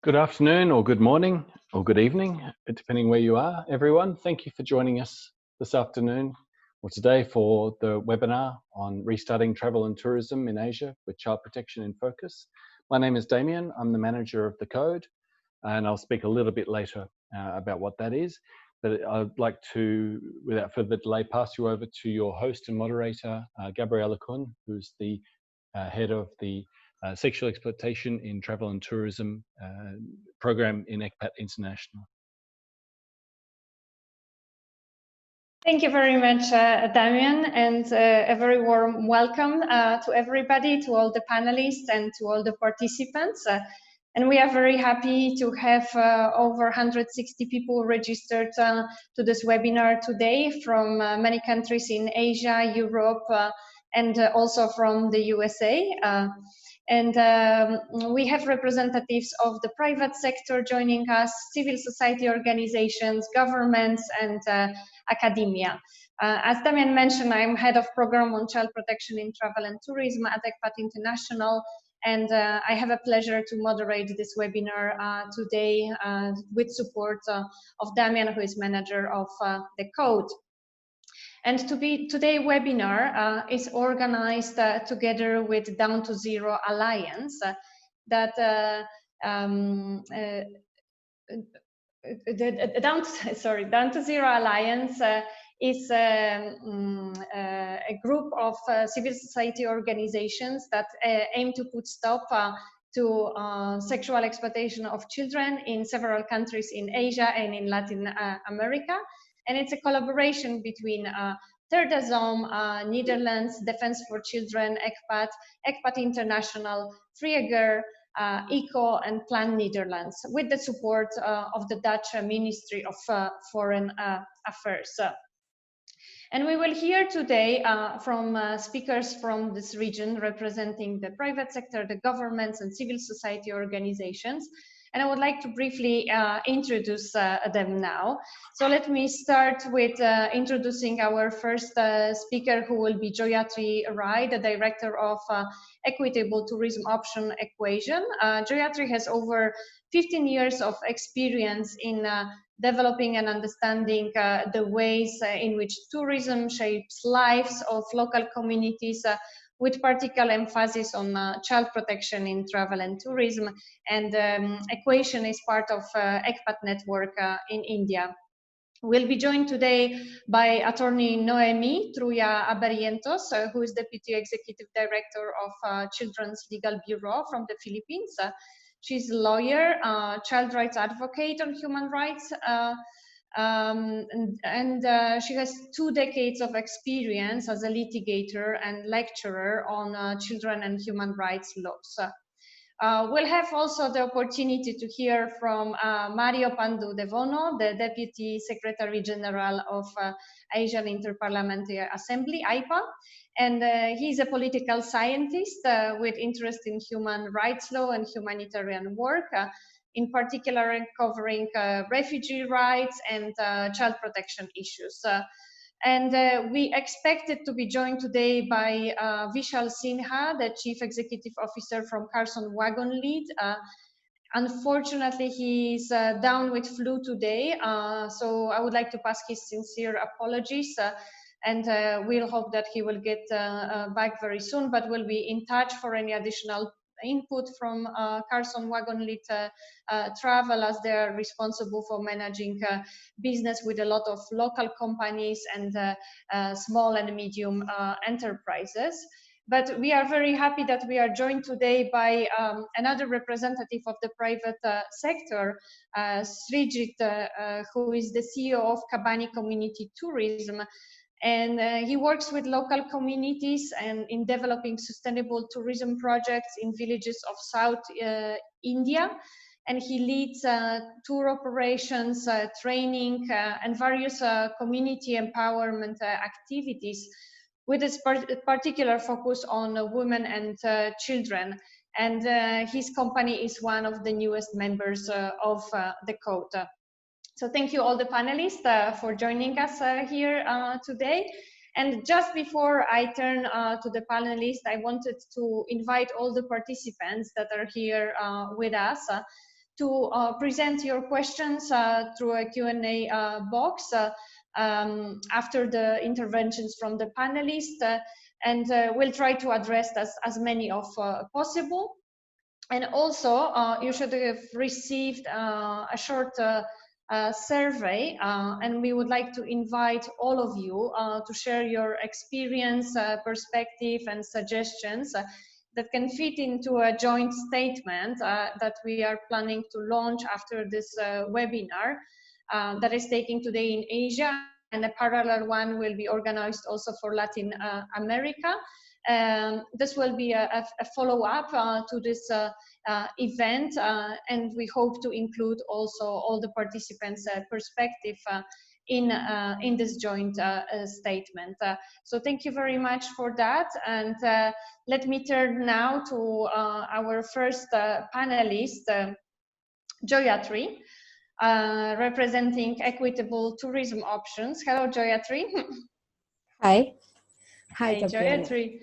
Good afternoon, or good morning, or good evening, depending where you are, everyone. Thank you for joining us this afternoon or today for the webinar on restarting travel and tourism in Asia with child protection in focus. My name is Damien. I'm the manager of the code, and I'll speak a little bit later about what that is. But I'd like to, without further delay, pass you over to your host and moderator, Gabriella Kuhn, who's the head of the Sexual Exploitation in Travel and Tourism program in ECPAT International. Thank you very much, Damien, and a very warm welcome to everybody, to all the panelists and to all the participants. And we are very happy to have over 160 people registered to this webinar today from many countries in Asia, Europe, and also from the USA. We have representatives of the private sector joining us, civil society organizations, governments, and academia. As Damien mentioned, I'm head of program on child protection in travel and tourism at ECPAT International, and I have a pleasure to moderate this webinar today with support of Damien, who is manager of the code. And today's webinar is organized together with Down to Zero Alliance that Down to Zero Alliance is a group of civil society organizations that aim to put stop to sexual exploitation of children in several countries in Asia and in Latin America. And it's a collaboration between Third Zone, Netherlands, Defense for Children, ECPAT, ECPAT International, Vrije, ECO, and Plan Netherlands, with the support of the Dutch Ministry of Foreign Affairs. And we will hear today from speakers from this region representing the private sector, the governments, and civil society organizations. And I would like to briefly introduce them now. So let me start with introducing our first speaker, who will be Joyatri Rai, the director of Equitable Tourism Option Equation. Joyatri has over 15 years of experience in developing and understanding the ways in which tourism shapes lives of local communities, with particular emphasis on child protection in travel and tourism. And Equation is part of ECPAT network in India. We'll be joined today by attorney Noemi Truya Abarientos, who is Deputy Executive Director of Children's Legal Bureau from the Philippines. She's a lawyer, child rights advocate on human rights, she has 2 decades of experience as a litigator and lecturer on children and human rights laws. We'll have also the opportunity to hear from Mario Pandu Devono, the Deputy Secretary General of Asian Interparliamentary Assembly, AIPA, and he's a political scientist with interest in human rights law and humanitarian work, in particular covering refugee rights and child protection issues. We expected to be joined today by Vishal Sinha, the Chief Executive Officer from Carson Wagon Lead. Unfortunately, he's down with flu today, so I would like to pass his sincere apologies, and we'll hope that he will get back very soon, but we'll be in touch for any additional input from Carson Wagon Lead Travel, as they are responsible for managing business with a lot of local companies and small and medium enterprises. But we are very happy that we are joined today by another representative of the private sector, Srijit, who is the CEO of Kabani Community Tourism. And he works with local communities and in developing sustainable tourism projects in villages of South India. And he leads tour operations, training, and various community empowerment activities, with a particular focus on women and children. And his company is one of the newest members of the code. So thank you all the panelists for joining us here today. And just before I turn to the panelists, I wanted to invite all the participants that are here with us to present your questions through a Q&A box after the interventions from the panelists, and we'll try to address as many of possible. And also, you should have received a short survey, and we would like to invite all of you to share your experience, perspective, and suggestions that can fit into a joint statement that we are planning to launch after this webinar that is taking today in Asia, and a parallel one will be organized also for Latin America. This will be a follow-up to this event, and we hope to include also all the participants' perspective in this joint statement. So thank you very much for that, and let me turn now to our first panelist, Joyatri, representing Equitable Tourism Options. Hello, Joyatri. Hi. Hi, Hi, Gabriela. Joyatri.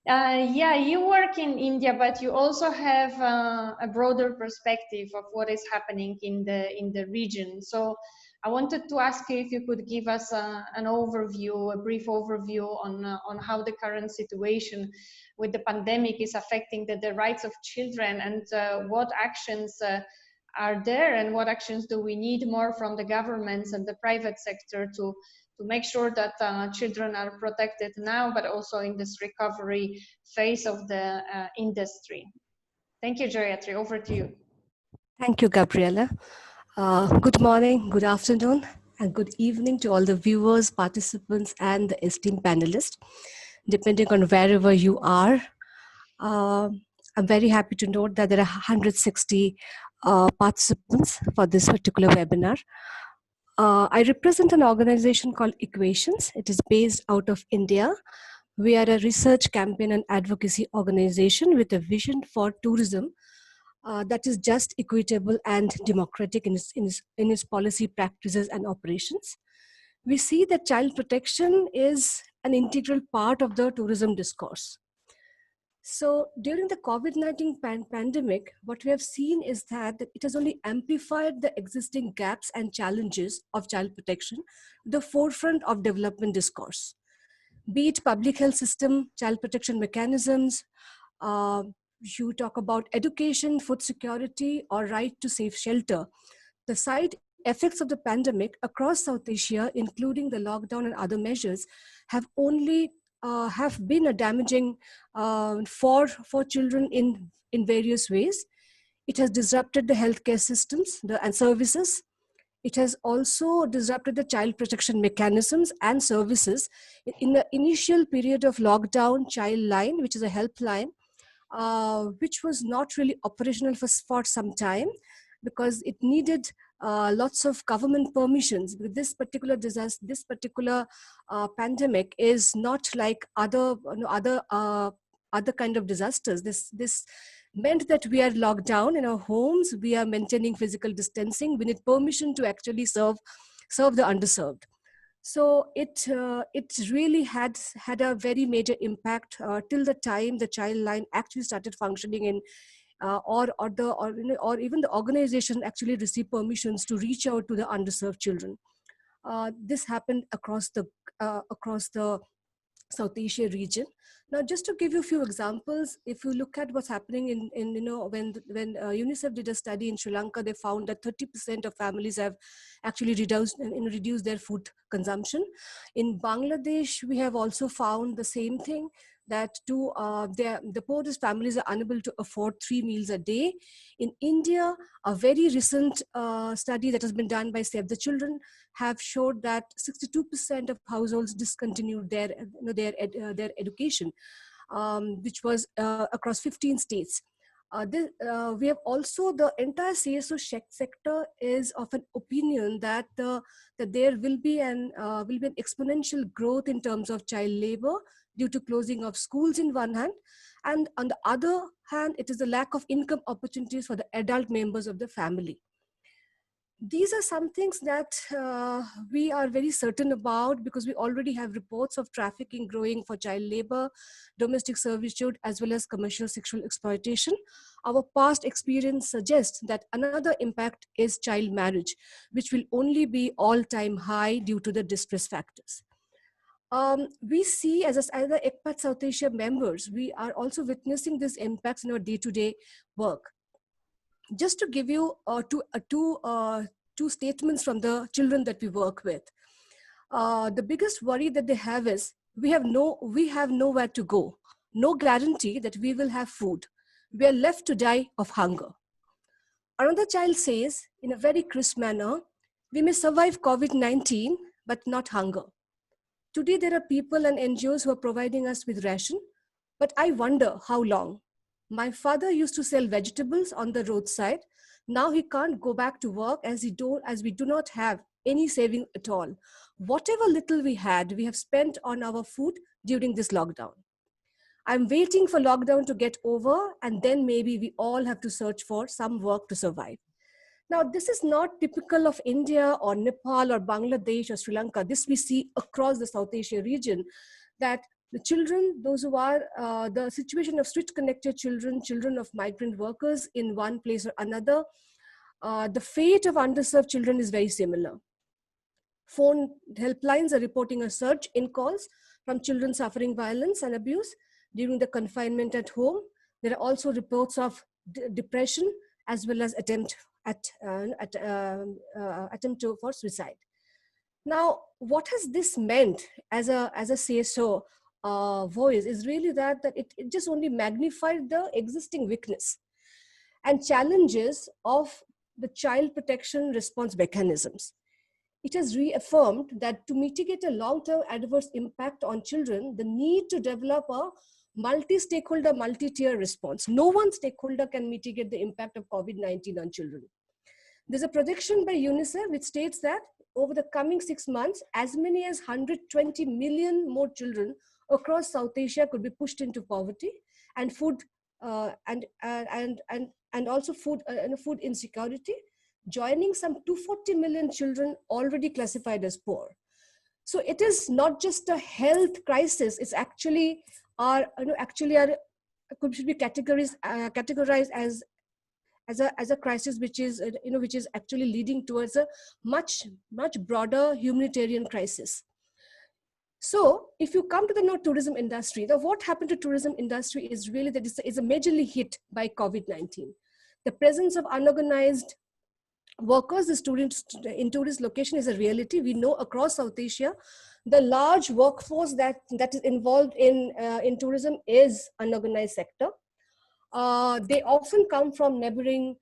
Yeah, you work in India, but you also have a broader perspective of what is happening in the region. So I wanted to ask you if you could give us an overview, a brief overview on how the current situation with the pandemic is affecting the rights of children, and what actions are there, and what actions do we need more from the governments and the private sector to make sure that children are protected now, but also in this recovery phase of the industry. Thank you, Joyatri. Over to you. Thank you, Gabriela. Good morning, good afternoon, and good evening to all the viewers, participants, and the esteemed panelists, depending on wherever you are. I'm very happy to note that there are 160 participants for this particular webinar. I represent an organization called Equations. It is based out of India. We are a research campaign and advocacy organization with a vision for tourism that is just, equitable, and democratic in its policy practices and operations. We see that child protection is an integral part of the tourism discourse. So during the COVID-19 pandemic, what we have seen is that it has only amplified the existing gaps and challenges of child protection to the forefront of development discourse. Be it public health system, child protection mechanisms, you talk about education, food security, or right to safe shelter. The side effects of the pandemic across South Asia, including the lockdown and other measures, have only have been a damaging for children in various ways. It has disrupted the healthcare systems and services. It has also disrupted the child protection mechanisms and services. In the initial period of lockdown, Child Line, which is a helpline, which was not really operational for some time because it needed lots of government permissions. This particular disaster, this particular pandemic is not like other kind of disasters. This meant that we are locked down in our homes. We are maintaining physical distancing. We need permission to actually serve the underserved. So it really had a very major impact till the time the Child Line actually started functioning in, or even the organization actually received permissions to reach out to the underserved children. This happened across the South Asia region. Now, just to give you a few examples, if you look at what's happening in when UNICEF did a study in Sri Lanka, they found that 30% of families have actually reduced their food consumption. In Bangladesh, we have also found the same thing, that the poorest families are unable to afford 3 meals a day. In India, a very recent study that has been done by Save the Children have showed that 62% of households discontinued their education, which was across 15 states. We have also, the entire CSO sector is of an opinion that there will be an exponential growth in terms of child labor due to closing of schools in one hand, and on the other hand, it is the lack of income opportunities for the adult members of the family. these are some things that we are very certain about because we already have reports of trafficking growing for child labor, domestic servitude, as well as commercial sexual exploitation. Our past experience suggests that another impact is child marriage, which will only be all-time high due to the distress factors. We see as the ECPAT South Asia members, we are also witnessing these impacts in our day-to-day work. Just to give you two statements from the children that we work with. The biggest worry that they have is we have nowhere to go, no guarantee that we will have food. We are left to die of hunger. Another child says in a very crisp manner, we may survive COVID-19, but not hunger. Today, there are people and NGOs who are providing us with ration, but I wonder how long. My father used to sell vegetables on the roadside. Now he can't go back to work as we do not have any saving at all. Whatever little we had, we have spent on our food during this lockdown. I'm waiting for lockdown to get over, and then maybe we all have to search for some work to survive. Now, this is not typical of India or Nepal or Bangladesh or Sri Lanka. This we see across the South Asia region, that the children, those who are the situation of street-connected children, children of migrant workers in one place or another, the fate of underserved children is very similar. Phone helplines are reporting a surge in calls from children suffering violence and abuse during the confinement at home. There are also reports of depression as well as attempt for suicide. Now, what has this meant as a CSO voice is really that it just only magnified the existing weakness and challenges of the child protection response mechanisms. It has reaffirmed that to mitigate a long-term adverse impact on children, the need to develop a multi-stakeholder, multi-tier response. No one stakeholder can mitigate the impact of COVID-19 on children. There's a projection by UNICEF which states that over the coming 6 months, as many as 120 million more children across South Asia could be pushed into poverty and food and also food insecurity, joining some 240 million children already classified as poor. So it is not just a health crisis; it's actually should be categorized as a crisis which is actually leading towards a much broader humanitarian crisis. So if you come to the tourism industry, what happened to tourism industry is really that it's a majorly hit by COVID-19. The presence of unorganized workers, the students in tourist location is a reality. We know across South Asia, the large workforce that is involved in tourism is unorganized sector. They often come from neighboring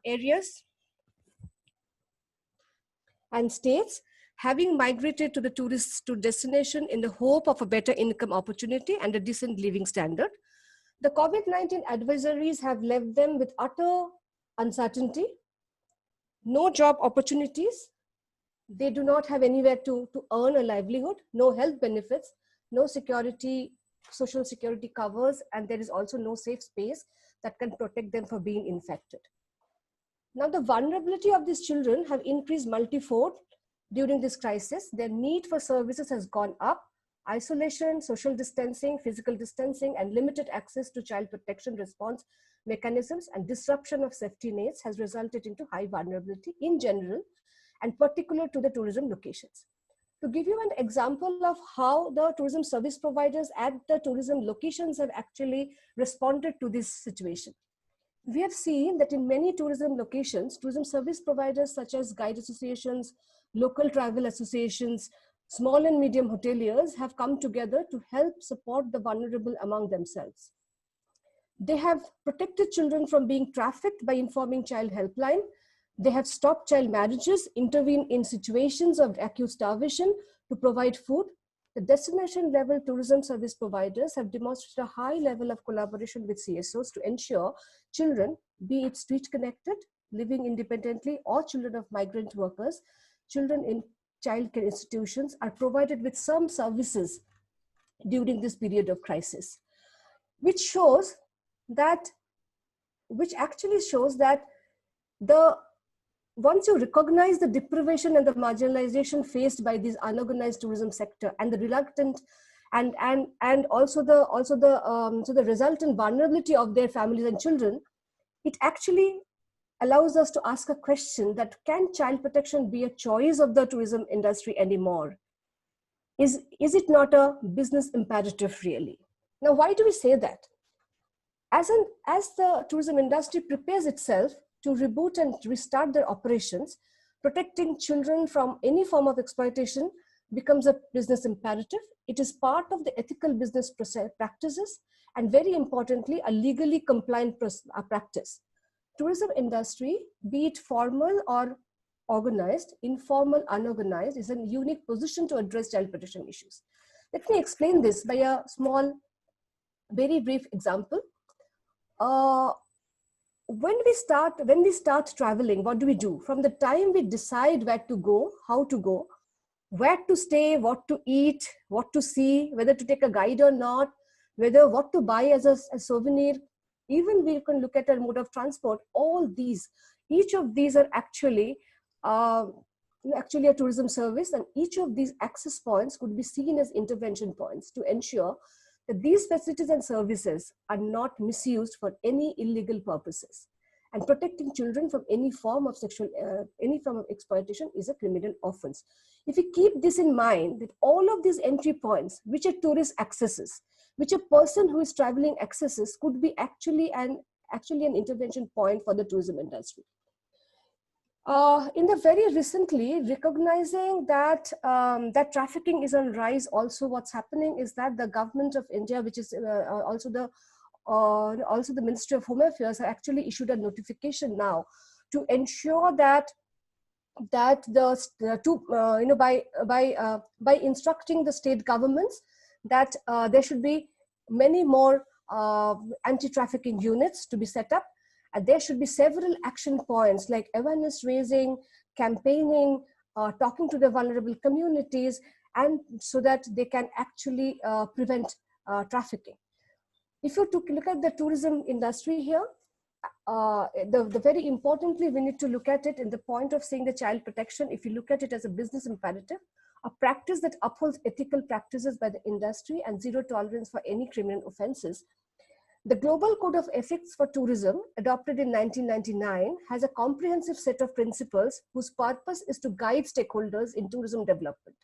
areas and states, having migrated to the tourist destination in the hope of a better income opportunity and a decent living standard. The COVID-19 advisories have left them with utter uncertainty, no job opportunities. They do not have anywhere to earn a livelihood, no health benefits, no security, social security covers, and there is also no safe space that can protect them from being infected. Now, the vulnerability of these children have increased multifold during this crisis. Their need for services has gone up. Isolation, social distancing, physical distancing, and limited access to child protection response mechanisms and disruption of safety nets has resulted into high vulnerability in general and particular to the tourism locations. To give you an example of how the tourism service providers at the tourism locations have actually responded to this situation. We have seen that in many tourism locations, tourism service providers such as guide associations, local travel associations, small and medium hoteliers have come together to help support the vulnerable among themselves. They have protected children from being trafficked by informing child helpline. They have stopped child marriages, intervened in situations of acute starvation to provide food. The destination level tourism service providers have demonstrated a high level of collaboration with CSOs to ensure children, be it street connected, living independently, or children of migrant workers, children in childcare institutions are provided with some services during this period of crisis, which actually shows that the once you recognize the deprivation and the marginalization faced by this unorganized tourism sector and the reluctant and also the resultant vulnerability of their families and children, it actually allows us to ask a question that can child protection be a choice of the tourism industry anymore? Is it not a business imperative really? Now, why do we say that? As the tourism industry prepares itself to reboot and restart their operations, protecting children from any form of exploitation becomes a business imperative. It is part of the ethical business practices and, very importantly, a legally compliant practice. Tourism industry, be it formal or organized, informal, unorganized, is in a unique position to address child protection issues. Let me explain this by a small, very brief example. When we start traveling, what do we do? From the time we decide where to go, how to go, where to stay, what to eat, what to see, whether to take a guide or not, whether what to buy as a souvenir, even we can look at a mode of transport. All these, each of these are actually a tourism service, and each of these access points could be seen as intervention points to ensure that these facilities and services are not misused for any illegal purposes. And protecting children from any form of exploitation is a criminal offense. If we keep this in mind, that all of these entry points, which a tourist accesses, which a person who is traveling accesses, could be actually an intervention point for the tourism industry. In the very recently, recognizing that that trafficking is on rise, also what's happening is that the government of India, which is also the Ministry of Home Affairs, have actually issued a notification now to ensure that by instructing the state governments that there should be many more anti-trafficking units to be set up. And there should be several action points like awareness raising, campaigning, talking to the vulnerable communities, and so that they can actually prevent trafficking. If you look at the tourism industry here, the very importantly, we need to look at it in the point of saying the child protection. If you look at it as a business imperative, a practice that upholds ethical practices by the industry and zero tolerance for any criminal offenses. The Global Code of Ethics for Tourism, adopted in 1999, has a comprehensive set of principles whose purpose is to guide stakeholders in tourism development.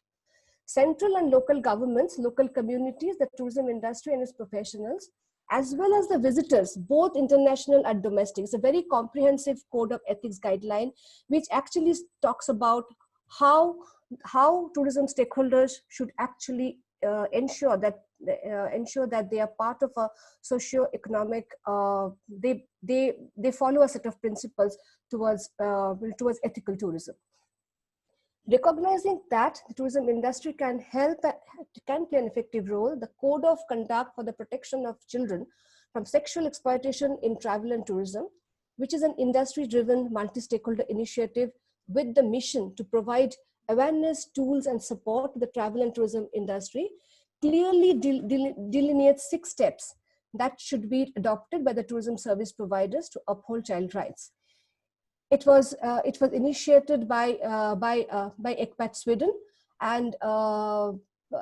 Central and local governments, local communities, the tourism industry and its professionals, as well as the visitors, both international and domestic. It's a very comprehensive code of ethics guideline, which actually talks about how tourism stakeholders should actually ensure that they are part of a socio-economic. They follow a set of principles towards ethical tourism. Recognizing that the tourism industry can play an effective role, the Code of Conduct for the Protection of Children from Sexual Exploitation in Travel and Tourism, which is an industry-driven multi-stakeholder initiative with the mission to provide awareness, tools, and support to the travel and tourism industry, clearly delineates 6 steps that should be adopted by the tourism service providers to uphold child rights. It was initiated by ECPAT Sweden, and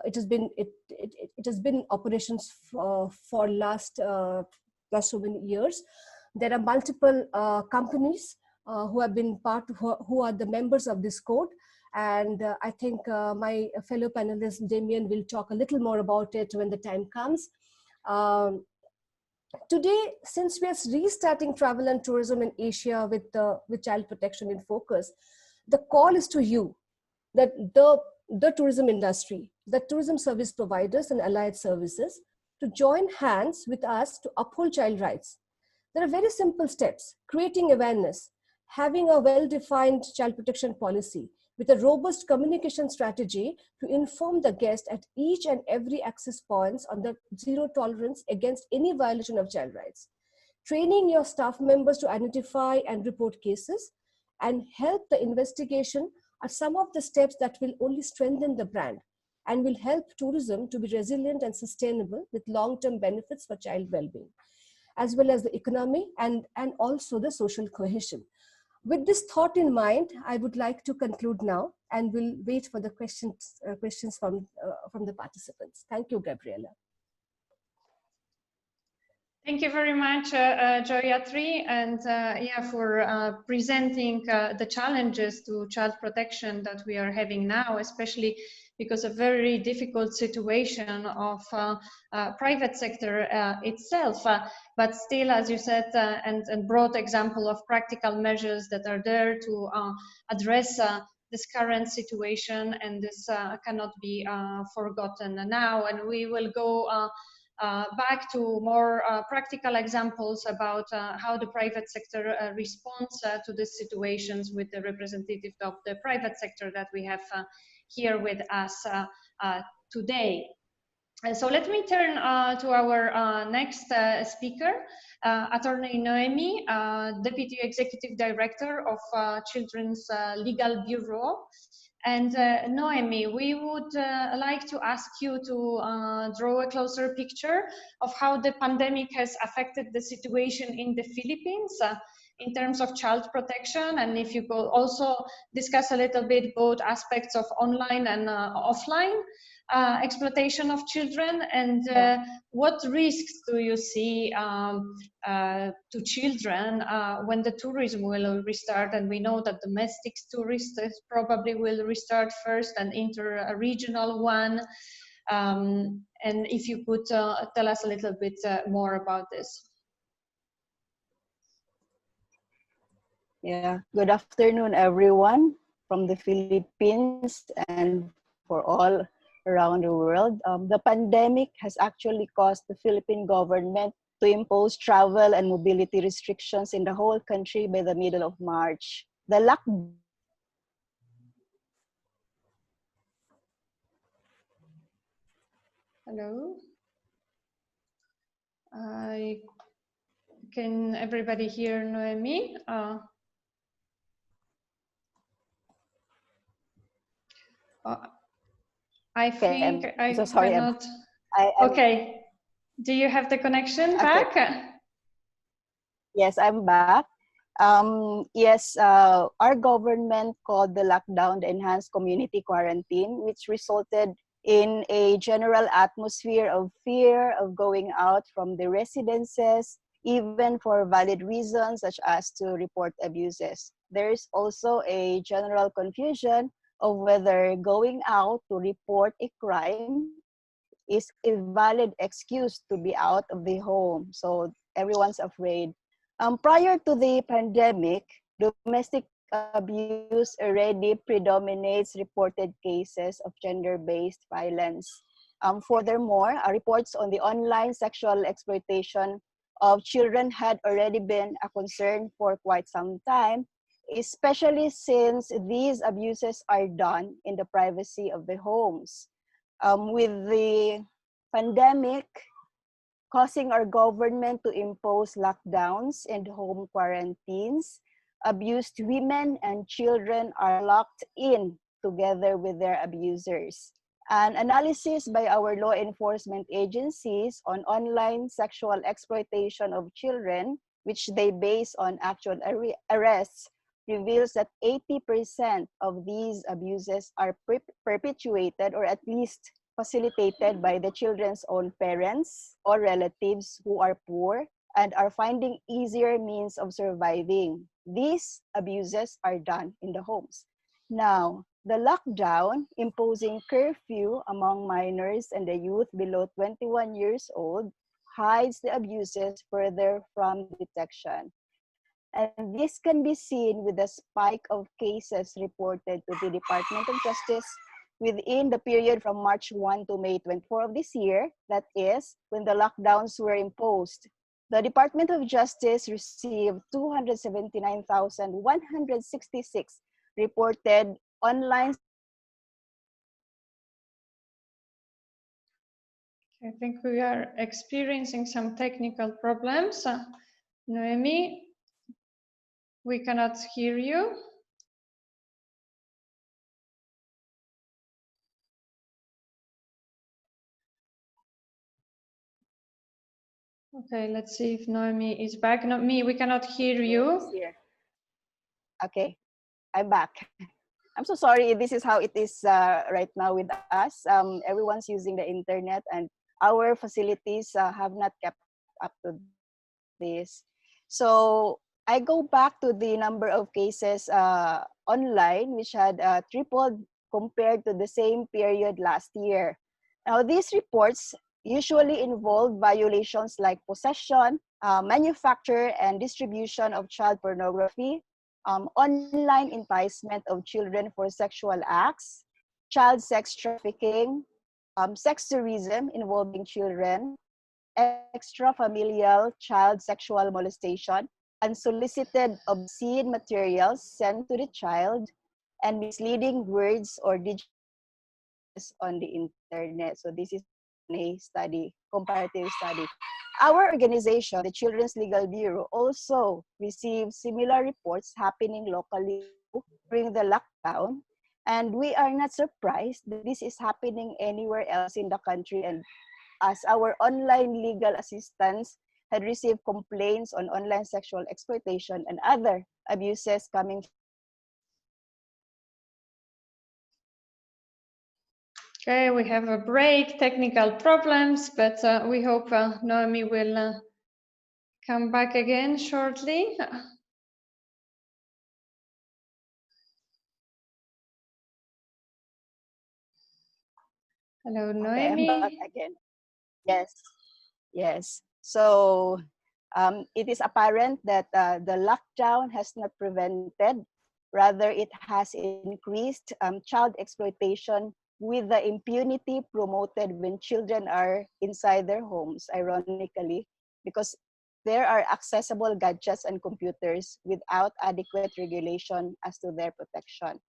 it has been in operations for last so many years. There are multiple companies who have been who are the members of this code, and I think my fellow panelist Damien will talk a little more about it when the time comes. Today, since we are restarting travel and tourism in Asia with child protection in focus, the call is to you, that the tourism industry, the tourism service providers and allied services, to join hands with us to uphold child rights. There are very simple steps: creating awareness, having a well-defined child protection policy with a robust communication strategy to inform the guest at each and every access points on the zero tolerance against any violation of child rights. Training your staff members to identify and report cases and help the investigation are some of the steps that will only strengthen the brand and will help tourism to be resilient and sustainable with long-term benefits for child well-being, as well as the economy and also the social cohesion. With this thought in mind, I would like to conclude now and we'll wait for the questions from the participants. Thank you, Gabriela. Thank you very much, Joyatri, and for presenting the challenges to child protection that we are having now, especially because of very difficult situation of private sector itself. But still, as you said, and brought example of practical measures that are there to address this current situation, and this cannot be forgotten now. And we will go back to more practical examples about how the private sector responds to these situations with the representative of the private sector that we have here with us today. So let me turn to our next speaker, Attorney Noemi, Deputy Executive Director of Children's Legal Bureau. And Noemi, we would like to ask you to draw a closer picture of how the pandemic has affected the situation in the Philippines in terms of child protection, and if you could also discuss a little bit both aspects of online and offline exploitation of children, and what risks do you see to children when the tourism will restart? And we know that domestic tourists probably will restart first, and inter-regional one. And if you could tell us a little bit more about this. Yeah, good afternoon, everyone from the Philippines and for all around the world. The pandemic has actually caused the Philippine government to impose travel and mobility restrictions in the whole country by the middle of March. The lockdown. Hello? Can everybody hear Noemi? I think I so sorry, cannot. I'm okay. Do you have the connection back? Yes, I'm back. Yes, our government called the lockdown the enhanced community quarantine, which resulted in a general atmosphere of fear of going out from the residences, even for valid reasons such as to report abuses. There is also a general confusion of whether going out to report a crime is a valid excuse to be out of the home. So everyone's afraid. Prior to the pandemic, domestic abuse already predominates reported cases of gender-based violence. Furthermore, reports on the online sexual exploitation of children had already been a concern for quite some time, especially since these abuses are done in the privacy of the homes. With the pandemic causing our government to impose lockdowns and home quarantines, abused women and children are locked in together with their abusers. An analysis by our law enforcement agencies on online sexual exploitation of children, which they base on actual arrests, reveals that 80% of these abuses are perpetuated or at least facilitated by the children's own parents or relatives who are poor and are finding easier means of surviving. These abuses are done in the homes. Now, the lockdown imposing curfew among minors and the youth below 21 years old hides the abuses further from detection. And this can be seen with the spike of cases reported to the Department of Justice within the period from March 1 to May 24 of this year, that is, when the lockdowns were imposed. The Department of Justice received 279,166 reported online. I think we are experiencing some technical problems. Noemi, we cannot hear you. Okay, let's see if Noemi is back. No, we cannot hear you. Okay, I'm back. I'm so sorry. This is how it is right now with us. Everyone's using the internet, and our facilities have not kept up to this. So I go back to the number of cases online, which had tripled compared to the same period last year. Now, these reports usually involve violations like possession, manufacture and distribution of child pornography, online enticement of children for sexual acts, child sex trafficking, sex tourism involving children, extrafamilial child sexual molestation, unsolicited obscene materials sent to the child, and misleading words or digital messages on the internet. So this is a study, comparative study. Our organization, the Children's Legal Bureau, also received similar reports happening locally during the lockdown. And we are not surprised that this is happening anywhere else in the country. And as our online legal assistants had received complaints on online sexual exploitation and other abuses coming. Okay, we have a break, technical problems, but we hope Noemi will come back again shortly. Hello, Okay, I'm Noemi. back again. Yes, yes. So it is apparent that the lockdown has not prevented, rather it has increased child exploitation with the impunity promoted when children are inside their homes, ironically, because there are accessible gadgets and computers without adequate regulation as to their protection.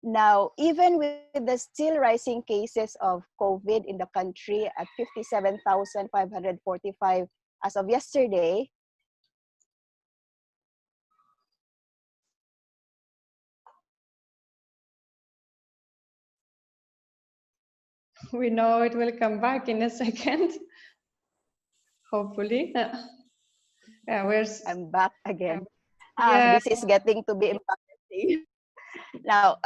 Now, even with the still rising cases of COVID in the country at 57,545 as of yesterday, We know it will come back in a second, hopefully. Yeah, I'm back again. yeah, This is getting to be embarrassing. Now,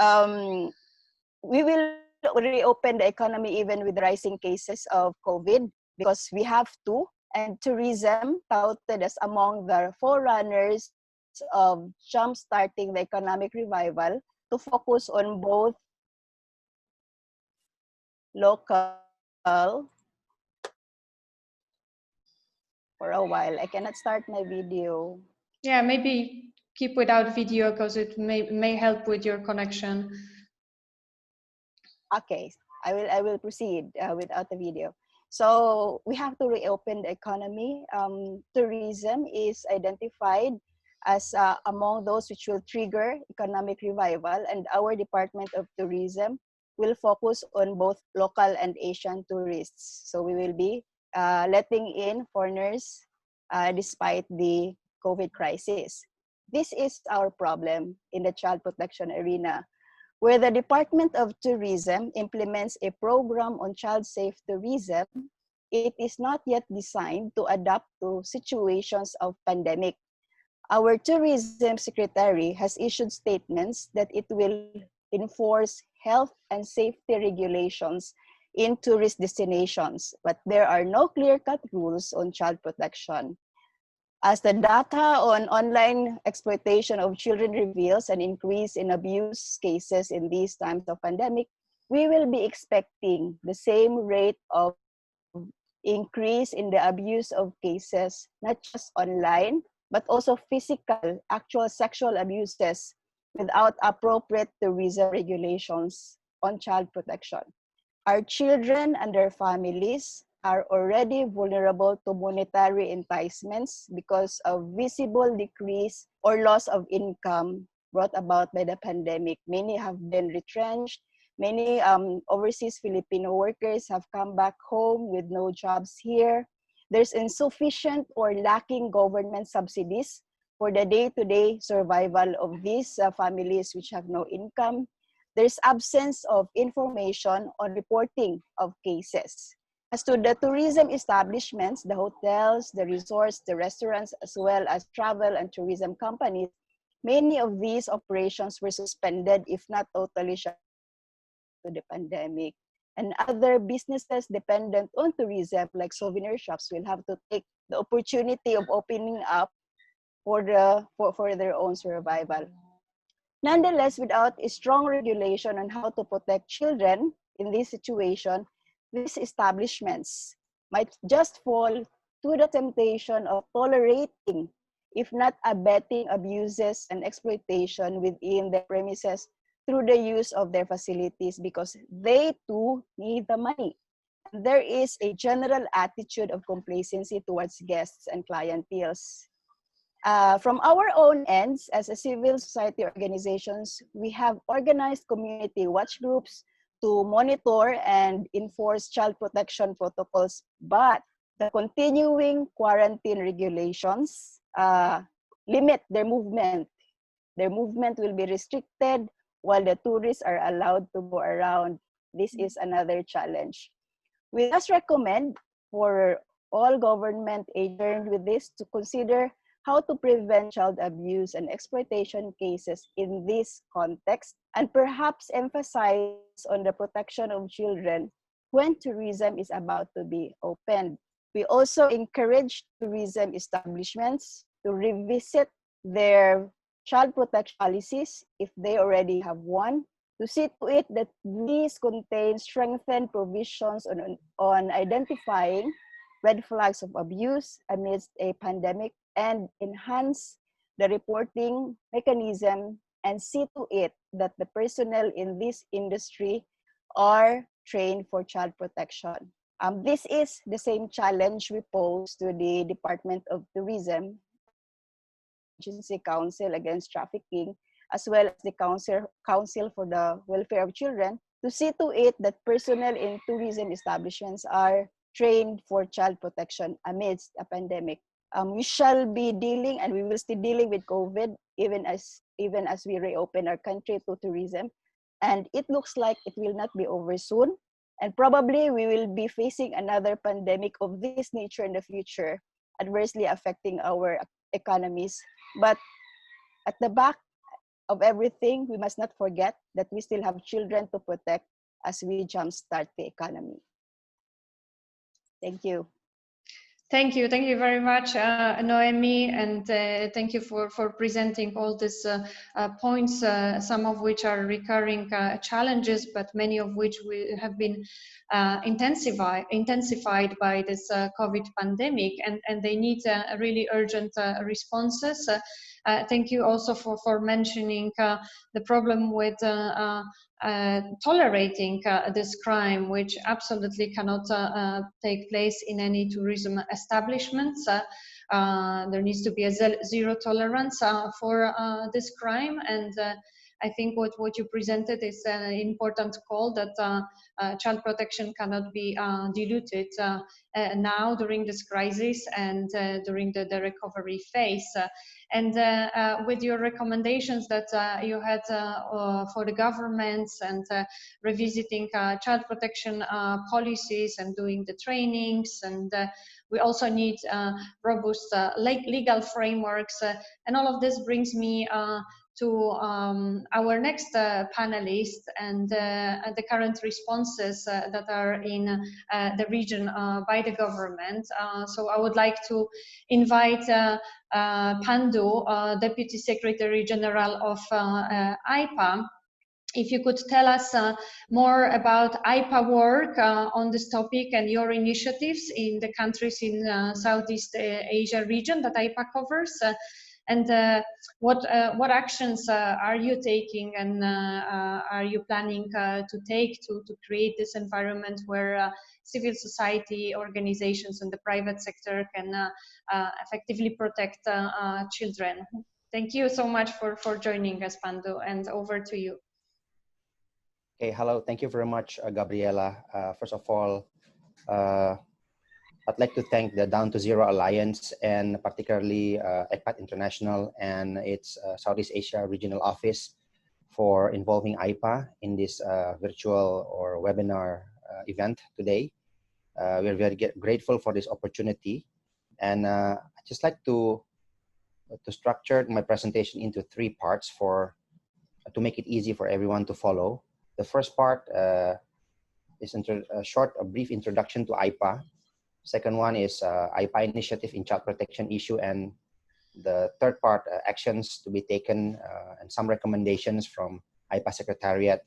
we will reopen the economy even with the rising cases of COVID because we have to. And tourism, touted as among the forerunners of jump-starting the economic revival, to focus on both local for a while. I cannot start my video. yeah, maybe keep without video because it may help with your connection. Okay, I will proceed without the video. So we have to reopen the economy. Tourism is identified as among those which will trigger economic revival, and our Department of Tourism will focus on both local and Asian tourists. So we will be letting in foreigners despite the COVID crisis. This is our problem in the child protection arena, where the Department of Tourism implements a program on child-safe tourism. It is not yet designed to adapt to situations of pandemic. Our tourism secretary has issued statements that it will enforce health and safety regulations in tourist destinations, but there are no clear-cut rules on child protection. As the data on online exploitation of children reveals an increase in abuse cases in these times of pandemic, we will be expecting the same rate of increase in the abuse of cases, not just online, but also physical, actual sexual abuses without appropriate tourism regulations on child protection. Our children and their families are already vulnerable to monetary enticements because of visible decrease or loss of income brought about by the pandemic. Many have been retrenched. Many overseas Filipino workers have come back home with no jobs here. There's insufficient or lacking government subsidies for the day-to-day survival of these families which have no income. There's absence of information on reporting of cases. As to the tourism establishments, the hotels, the resorts, the restaurants, as well as travel and tourism companies, Many of these operations were suspended, if not totally shut to the pandemic. And other businesses dependent on tourism, like souvenir shops, will have to take the opportunity of opening up for their own survival. Nonetheless, without a strong regulation on how to protect children in this situation, these establishments might just fall to the temptation of tolerating, if not abetting, abuses and exploitation within their premises through the use of their facilities, because they too need the money. There is a general attitude of complacency towards guests and clienteles. From our own ends, as a civil society organizations, we have organized community watch groups to monitor and enforce child protection protocols, but the continuing quarantine regulations limit their movement. Their movement will be restricted while the tourists are allowed to go around. This is another challenge. We thus recommend for all government agents with this to consider how to prevent child abuse and exploitation cases in this context, and perhaps emphasize on the protection of children when tourism is about to be opened. We also encourage tourism establishments to revisit their child protection policies if they already have one, to see to it that these contain strengthened provisions on identifying red flags of abuse amidst a pandemic, and enhance the reporting mechanism, and see to it that the personnel in this industry are trained for child protection. This is the same challenge we pose to the Department of Tourism, Agency Council Against Trafficking, as well as the Council for the Welfare of Children, to see to it that personnel in tourism establishments are trained for child protection amidst a pandemic. We shall be dealing, and we will still dealing with COVID even as we reopen our country to tourism. And it looks like it will not be over soon. And probably we will be facing another pandemic of this nature in the future, adversely affecting our economies. But at the back of everything, we must not forget that we still have children to protect as we jumpstart the economy. Thank you. Thank you very much, Noemi, and thank you for presenting all these points, some of which are recurring challenges, but many of which have been intensified by this COVID pandemic, and they need really urgent responses. Thank you also for mentioning the problem with tolerating this crime, which absolutely cannot take place in any tourism establishments. There needs to be a zero tolerance for this crime, and I think what you presented is an important call that child protection cannot be diluted now during this crisis and during the recovery phase. And with your recommendations that you had for the governments, and revisiting child protection policies and doing the trainings, and we also need robust legal frameworks, and all of this brings me to our next panelist and the current responses that are in the region by the government. So I would like to invite Pandu, Deputy Secretary General of IPA. If you could tell us more about IPA work on this topic and your initiatives in the countries in Southeast Asia region that IPA covers. And what actions are you taking, and are you planning to take to create this environment where civil society organizations and the private sector can effectively protect children? Thank you so much for joining us, Pandu, and over to you. Okay, hello. Thank you very much, Gabriela. First of all, I'd like to thank the Down to Zero Alliance, and particularly ECPAT International and its Southeast Asia Regional Office for involving IPA in this virtual or webinar event today. We're very grateful for this opportunity. And I'd just like to to structure my presentation into three parts to make it easy for everyone to follow. The first part is a brief introduction to IPA. Second one is IPA initiative in child protection issue, and the third part, actions to be taken and some recommendations from IPA Secretariat,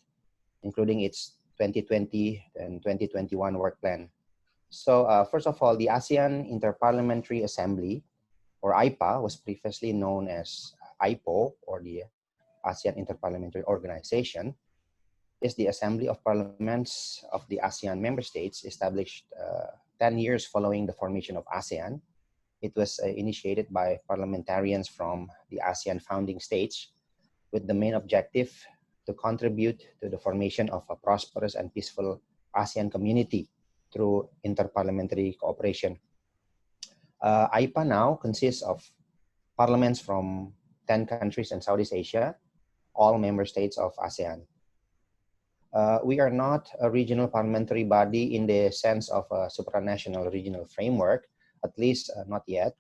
including its 2020 and 2021 work plan. So first of all, the ASEAN Interparliamentary Assembly, or IPA, was previously known as IPO, or the ASEAN Interparliamentary Organization, is the Assembly of Parliaments of the ASEAN member states, established 10 years following the formation of ASEAN. It was initiated by parliamentarians from the ASEAN founding states with the main objective to contribute to the formation of a prosperous and peaceful ASEAN community through interparliamentary cooperation. IPA now consists of parliaments from 10 countries in Southeast Asia, all member states of ASEAN. We are not a regional parliamentary body in the sense of a supranational regional framework, at least not yet.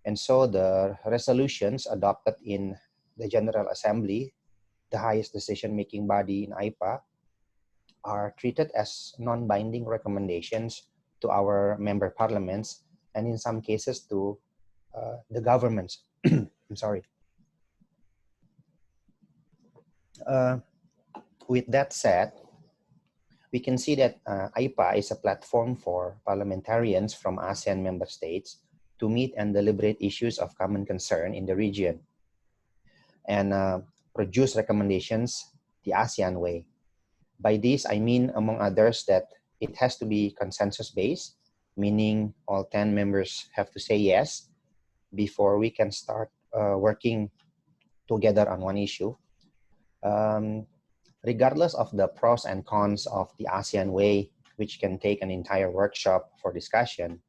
And so the resolutions adopted in the General Assembly, the highest decision-making body in IPA, are treated as non-binding recommendations to our member parliaments, and in some cases to the governments. I'm sorry. With that said, we can see that IPA is a platform for parliamentarians from ASEAN member states to meet and deliberate issues of common concern in the region and produce recommendations the ASEAN way. By this, I mean, among others, that it has to be consensus-based, meaning all 10 members have to say yes before we can start working together on one issue. Regardless of the pros and cons of the ASEAN way, which can take an entire workshop for discussion,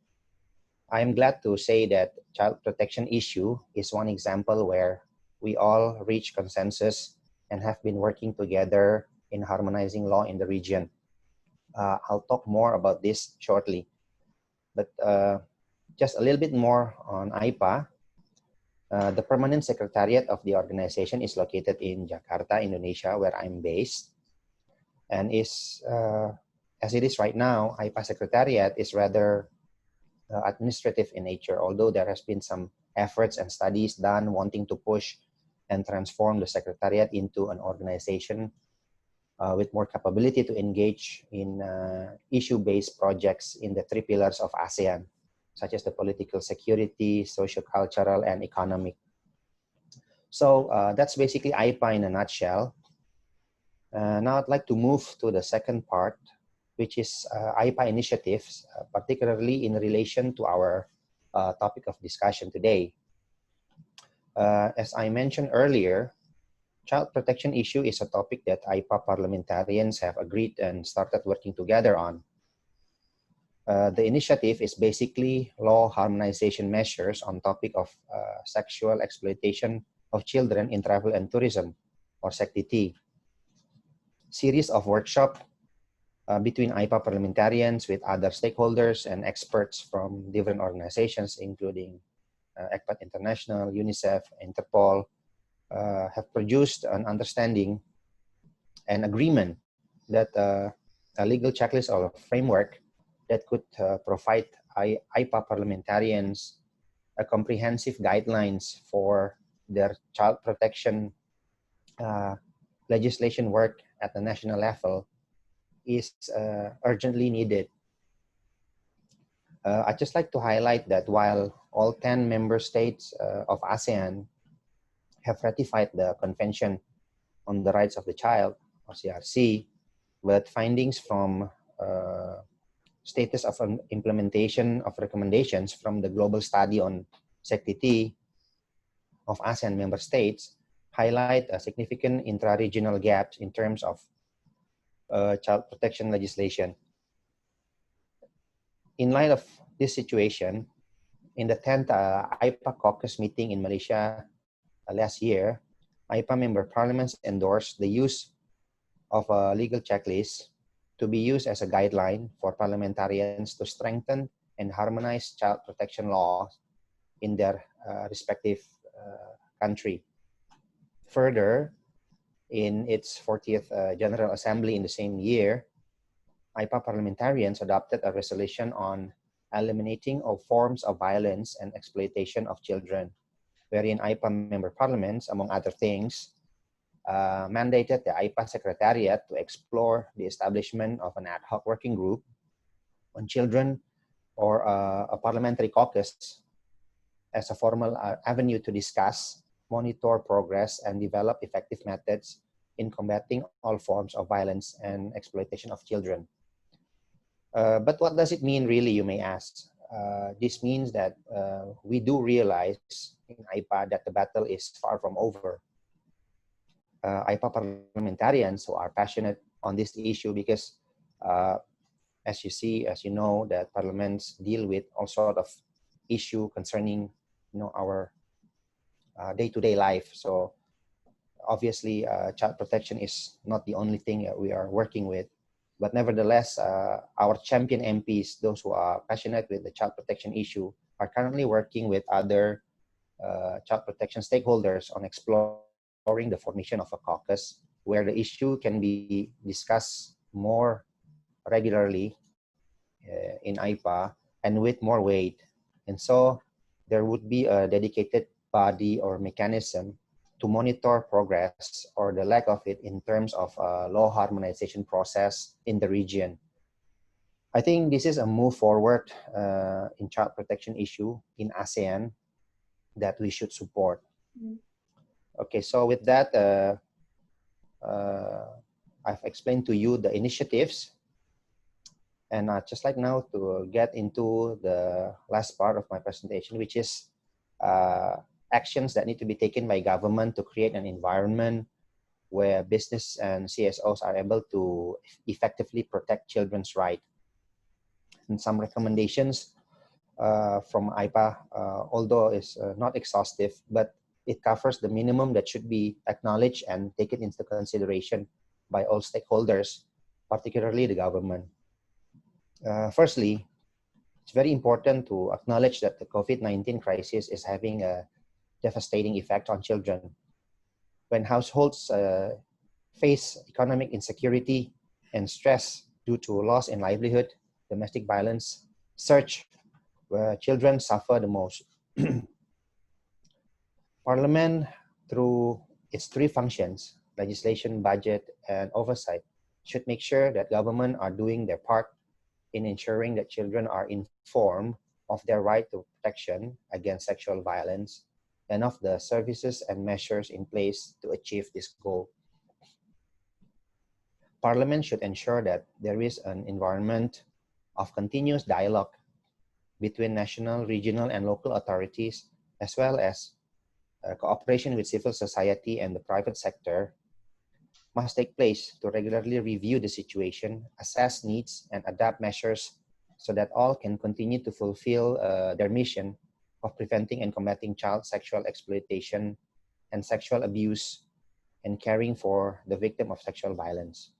I am glad to say that child protection issue is one example where we all reach consensus and have been working together in harmonizing law in the region. I'll talk more about this shortly, but just a little bit more on IPA. The permanent secretariat of the organization is located in Jakarta, Indonesia, where I'm based, and is, as it is right now, IPA secretariat is rather administrative in nature, although there has been some efforts and studies done wanting to push and transform the secretariat into an organization with more capability to engage in issue-based projects in the three pillars of ASEAN, such as the political, security, socio-cultural, and economic. So that's basically IPA in a nutshell. Now I'd like to move to the second part, which is IPA initiatives, particularly in relation to our topic of discussion today. As I mentioned earlier, child protection issue is a topic that IPA parliamentarians have agreed and started working together on. The initiative is basically law harmonization measures on topic of sexual exploitation of children in travel and tourism, or SECTT. Series of workshops between IPA parliamentarians with other stakeholders and experts from different organizations, including ECPAT International, UNICEF, Interpol, have produced an understanding and agreement that a legal checklist or framework that could provide IPA parliamentarians a comprehensive guidelines for their child protection legislation work at the national level is urgently needed. I'd just like to highlight that while all 10 member states of ASEAN have ratified the Convention on the Rights of the Child, or CRC, but findings from status of implementation of recommendations from the global study on SECTT of ASEAN member states highlight a significant intra-regional gaps in terms of child protection legislation. In light of this situation, in the 10th IPA caucus meeting in Malaysia last year, IPA member parliaments endorsed the use of a legal checklist to be used as a guideline for parliamentarians to strengthen and harmonize child protection laws in their respective country. Further, in its 40th General Assembly in the same year, IPA parliamentarians adopted a resolution on eliminating all forms of violence and exploitation of children, wherein IPA member parliaments, among other things, mandated the IPA Secretariat to explore the establishment of an ad hoc working group on children or a parliamentary caucus as a formal avenue to discuss, monitor progress, and develop effective methods in combating all forms of violence and exploitation of children. But what does it mean really, you may ask? This means that we do realize in IPA that the battle is far from over. IPA parliamentarians who are passionate on this issue because as you know, that parliaments deal with all sort of issue concerning our day-to-day life. So obviously child protection is not the only thing that we are working with, but nevertheless our champion MPs, those who are passionate with the child protection issue, are currently working with other child protection stakeholders on exploring the formation of a caucus where the issue can be discussed more regularly in IPA and with more weight. And so there would be a dedicated body or mechanism to monitor progress or the lack of it in terms of law harmonization process in the region. I think this is a move forward in child protection issue in ASEAN that we should support. Okay, so with that, I've explained to you the initiatives. And just like now to get into the last part of my presentation, which is actions that need to be taken by government to create an environment where business and CSOs are able to effectively protect children's rights. And some recommendations from IPA, although it's not exhaustive, but it covers the minimum that should be acknowledged and taken into consideration by all stakeholders, particularly the government. Firstly, it's very important to acknowledge that the COVID-19 crisis is having a devastating effect on children. When households face economic insecurity and stress due to loss in livelihood, domestic violence surge, where children suffer the most. Parliament, through its three functions, legislation, budget, and oversight, should make sure that government are doing their part in ensuring that children are informed of their right to protection against sexual violence and of the services and measures in place to achieve this goal. Parliament should ensure that there is an environment of continuous dialogue between national, regional, and local authorities, as well as cooperation with civil society and the private sector must take place to regularly review the situation, assess needs, and adapt measures so that all can continue to fulfill their mission of preventing and combating child sexual exploitation and sexual abuse and caring for the victim of sexual violence.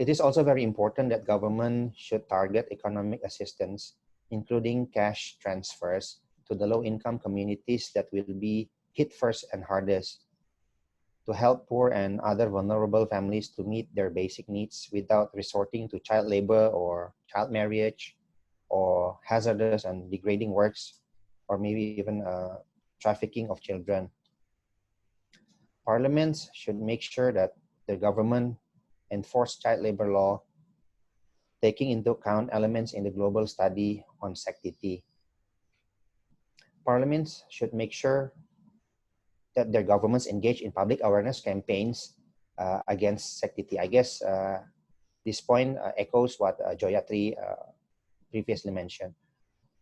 It is also very important that government should target economic assistance, including cash transfers to the low-income communities that will be hit first and hardest, to help poor and other vulnerable families to meet their basic needs without resorting to child labor or child marriage or hazardous and degrading works, or maybe even trafficking of children. Parliaments should make sure that the government enforce child labor law, taking into account elements in the global study on sanctity. Parliaments should make sure that their governments engage in public awareness campaigns against sanctity. I guess this point echoes what Joyatri previously mentioned.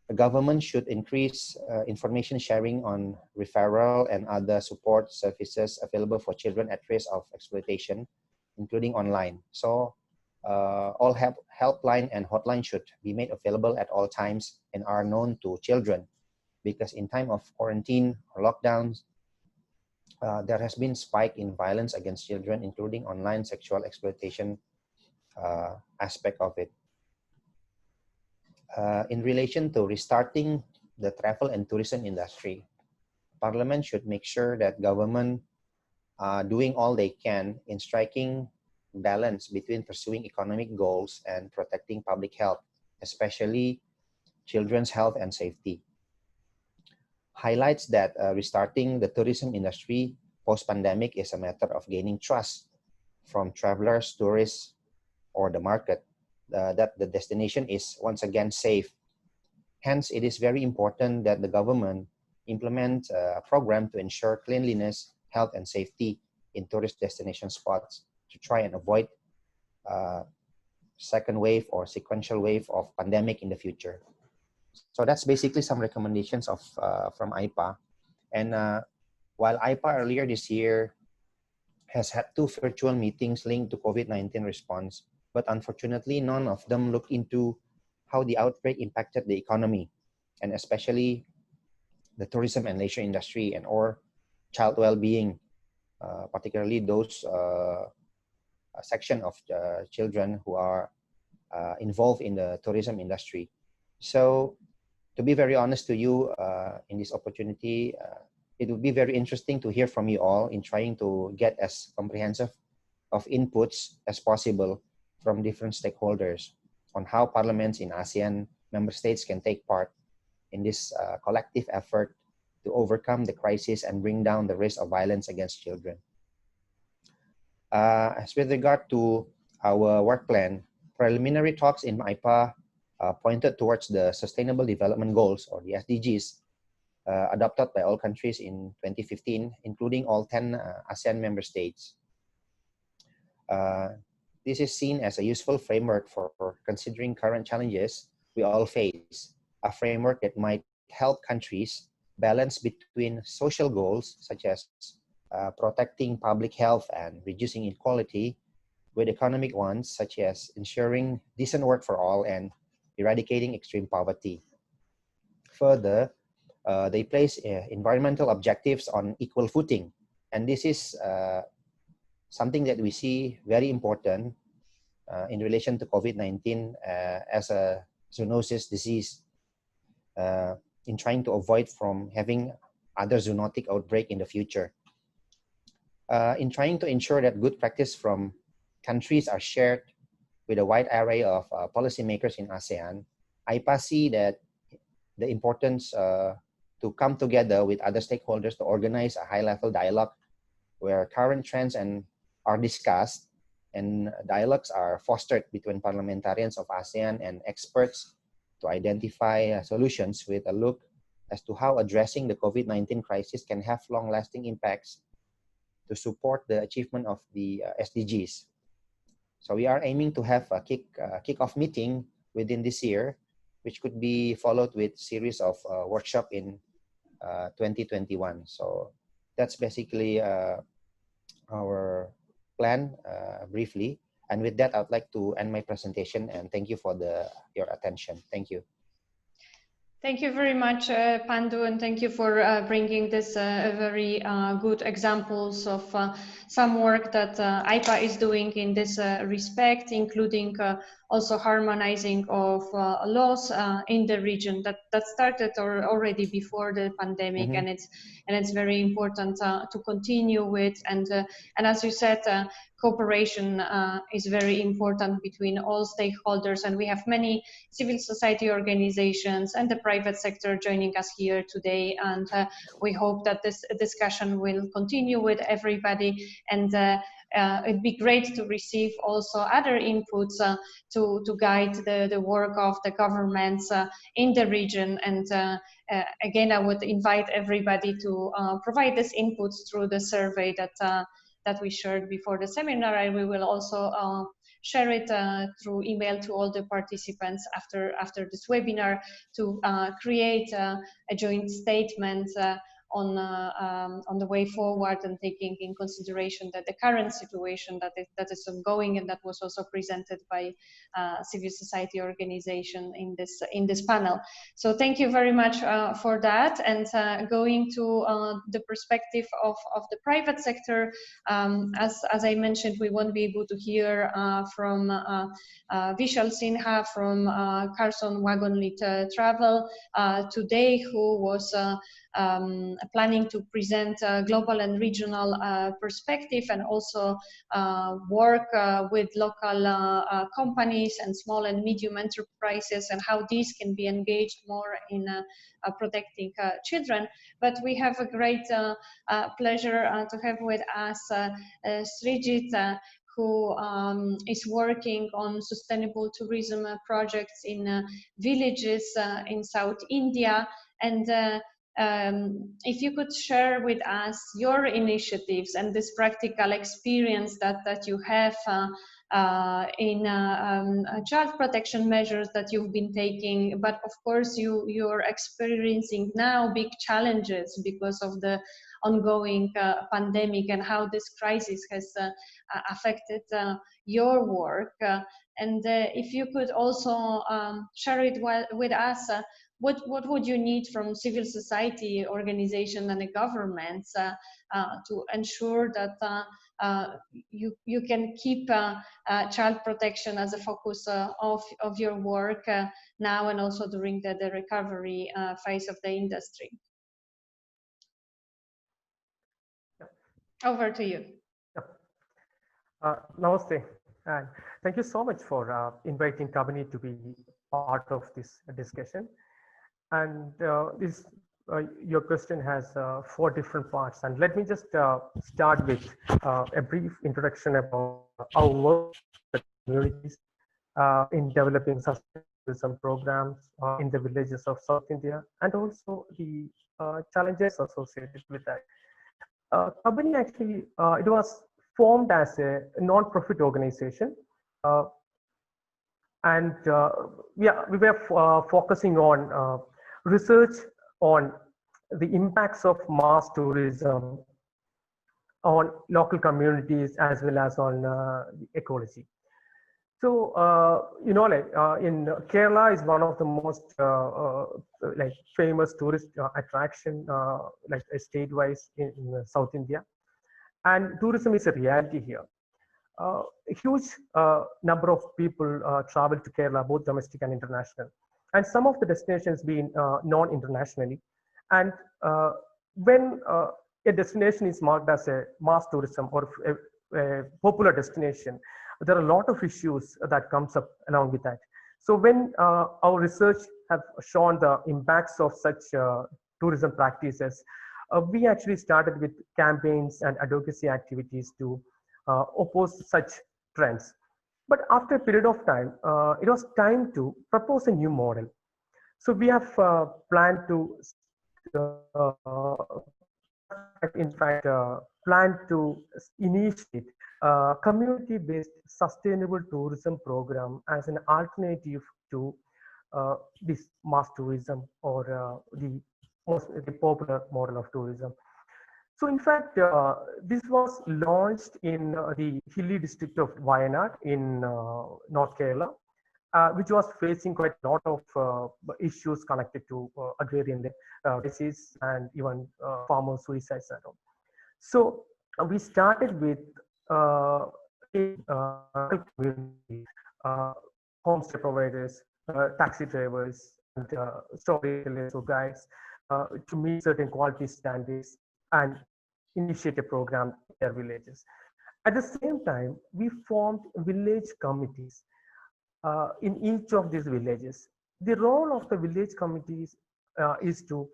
The government should increase information sharing on referral and other support services available for children at risk of exploitation, including online. So all helpline and hotline should be made available at all times and are known to children, because in time of quarantine or lockdowns, there has been spike in violence against children, including online sexual exploitation aspect of it. In relation to restarting the travel and tourism industry. Parliament should make sure that government are doing all they can in striking balance between pursuing economic goals and protecting public health, especially children's health and safety. Highlights that restarting the tourism industry post-pandemic is a matter of gaining trust from travelers, tourists, or the market that the destination is once again safe. Hence, it is very important that the government implement a program to ensure cleanliness, health, and safety in tourist destination spots to try and avoid second wave or sequential wave of pandemic in the future. So that's basically some recommendations of from IPA. And while IPA earlier this year has had 2 virtual meetings linked to COVID-19 response, but unfortunately none of them looked into how the outbreak impacted the economy, and especially the tourism and leisure industry and or child well-being, particularly those section of children who are involved in the tourism industry. So to be very honest to you in this opportunity, it would be very interesting to hear from you all in trying to get as comprehensive of inputs as possible from different stakeholders on how parliaments in ASEAN member states can take part in this collective effort to overcome the crisis and bring down the risk of violence against children. As with regard to our work plan, preliminary talks in MIPA pointed towards the Sustainable Development Goals, or the SDGs, adopted by all countries in 2015, including all 10 ASEAN member states. This is seen as a useful framework for considering current challenges we all face, a framework that might help countries balance between social goals, such as protecting public health and reducing inequality, with economic ones, such as ensuring decent work for all and eradicating extreme poverty. Further, they place environmental objectives on equal footing. And this is something that we see very important in relation to COVID-19 as a zoonosis disease, in trying to avoid from having other zoonotic outbreak in the future. In trying to ensure that good practice from countries are shared with a wide array of policymakers in ASEAN, IPA see that the importance to come together with other stakeholders to organize a high-level dialogue where current trends are discussed and dialogues are fostered between parliamentarians of ASEAN and experts to identify solutions with a look as to how addressing the COVID-19 crisis can have long-lasting impacts to support the achievement of the SDGs. So we are aiming to have a kick-off meeting within this year, which could be followed with series of workshop in 2021. So that's basically our plan briefly. And with that, I'd like to end my presentation and thank you for your attention. Thank you. Thank you very much, Pandu, and thank you for bringing this very good examples of some work that IPA is doing in this respect, including also harmonizing of laws in the region that started already before the pandemic, and it's very important to continue with. And as you said, cooperation is very important between all stakeholders, and we have many civil society organizations and the private sector joining us here today, and we hope that this discussion will continue with everybody, and it'd be great to receive also other inputs to guide the work of the governments in the region. And again, I would invite everybody to provide this inputs through the survey that we shared before the seminar, and we will also share it through email to all the participants after this webinar to create a joint statement on the way forward, and taking in consideration that the current situation that is ongoing, and that was also presented by civil society organization in this panel. So thank you very much for that. And going to the perspective of the private sector, as I mentioned, we won't be able to hear from Vishal Sinha from Carson Wagon Lit Travel today, who was planning to present a global and regional perspective, and also work with local companies and small and medium enterprises, and how these can be engaged more in protecting children. But we have a great pleasure to have with us Srijit, who is working on sustainable tourism projects in villages in South India. And if you could share with us your initiatives and this practical experience that you have in child protection measures that you've been taking, but of course you're experiencing now big challenges because of the ongoing pandemic, and how this crisis has affected your work. And if you could also share it with us, what would you need from civil society organization and the governments to ensure that you can keep child protection as a focus of your work now, and also during the recovery phase of the industry? Over to you. Namaste, and thank you so much for inviting Kabini to be part of this discussion. And your question has 4 different parts, and let me just start with a brief introduction about our work with communities in developing sustainability programs in the villages of South India, and also the challenges associated with that. Kabini actually, it was formed as a non-profit organization, and we were focusing on research on the impacts of mass tourism on local communities as well as on the ecology. So in Kerala is one of the most famous tourist attraction, state-wise in South India, and tourism is a reality here. A huge number of people travel to Kerala, both domestic and international, and some of the destinations being known internationally. And when a destination is marked as a mass tourism or a popular destination, there are a lot of issues that comes up along with that. So when our research have shown the impacts of such tourism practices, we actually started with campaigns and advocacy activities to oppose such trends. But after a period of time, it was time to propose a new model. So we have planned to, initiate a community-based sustainable tourism program as an alternative to this mass tourism or the popular model of tourism. So in fact, this was launched in the hilly district of Wayanad in North Kerala, which was facing quite a lot of issues connected to agrarian disease and even farmer suicides and all. So we started with community, homestay providers, taxi drivers, and storytellers or guides to meet certain quality standards and initiate a program in their villages. At the same time, we formed village committees in each of these villages. The role of the village committees is to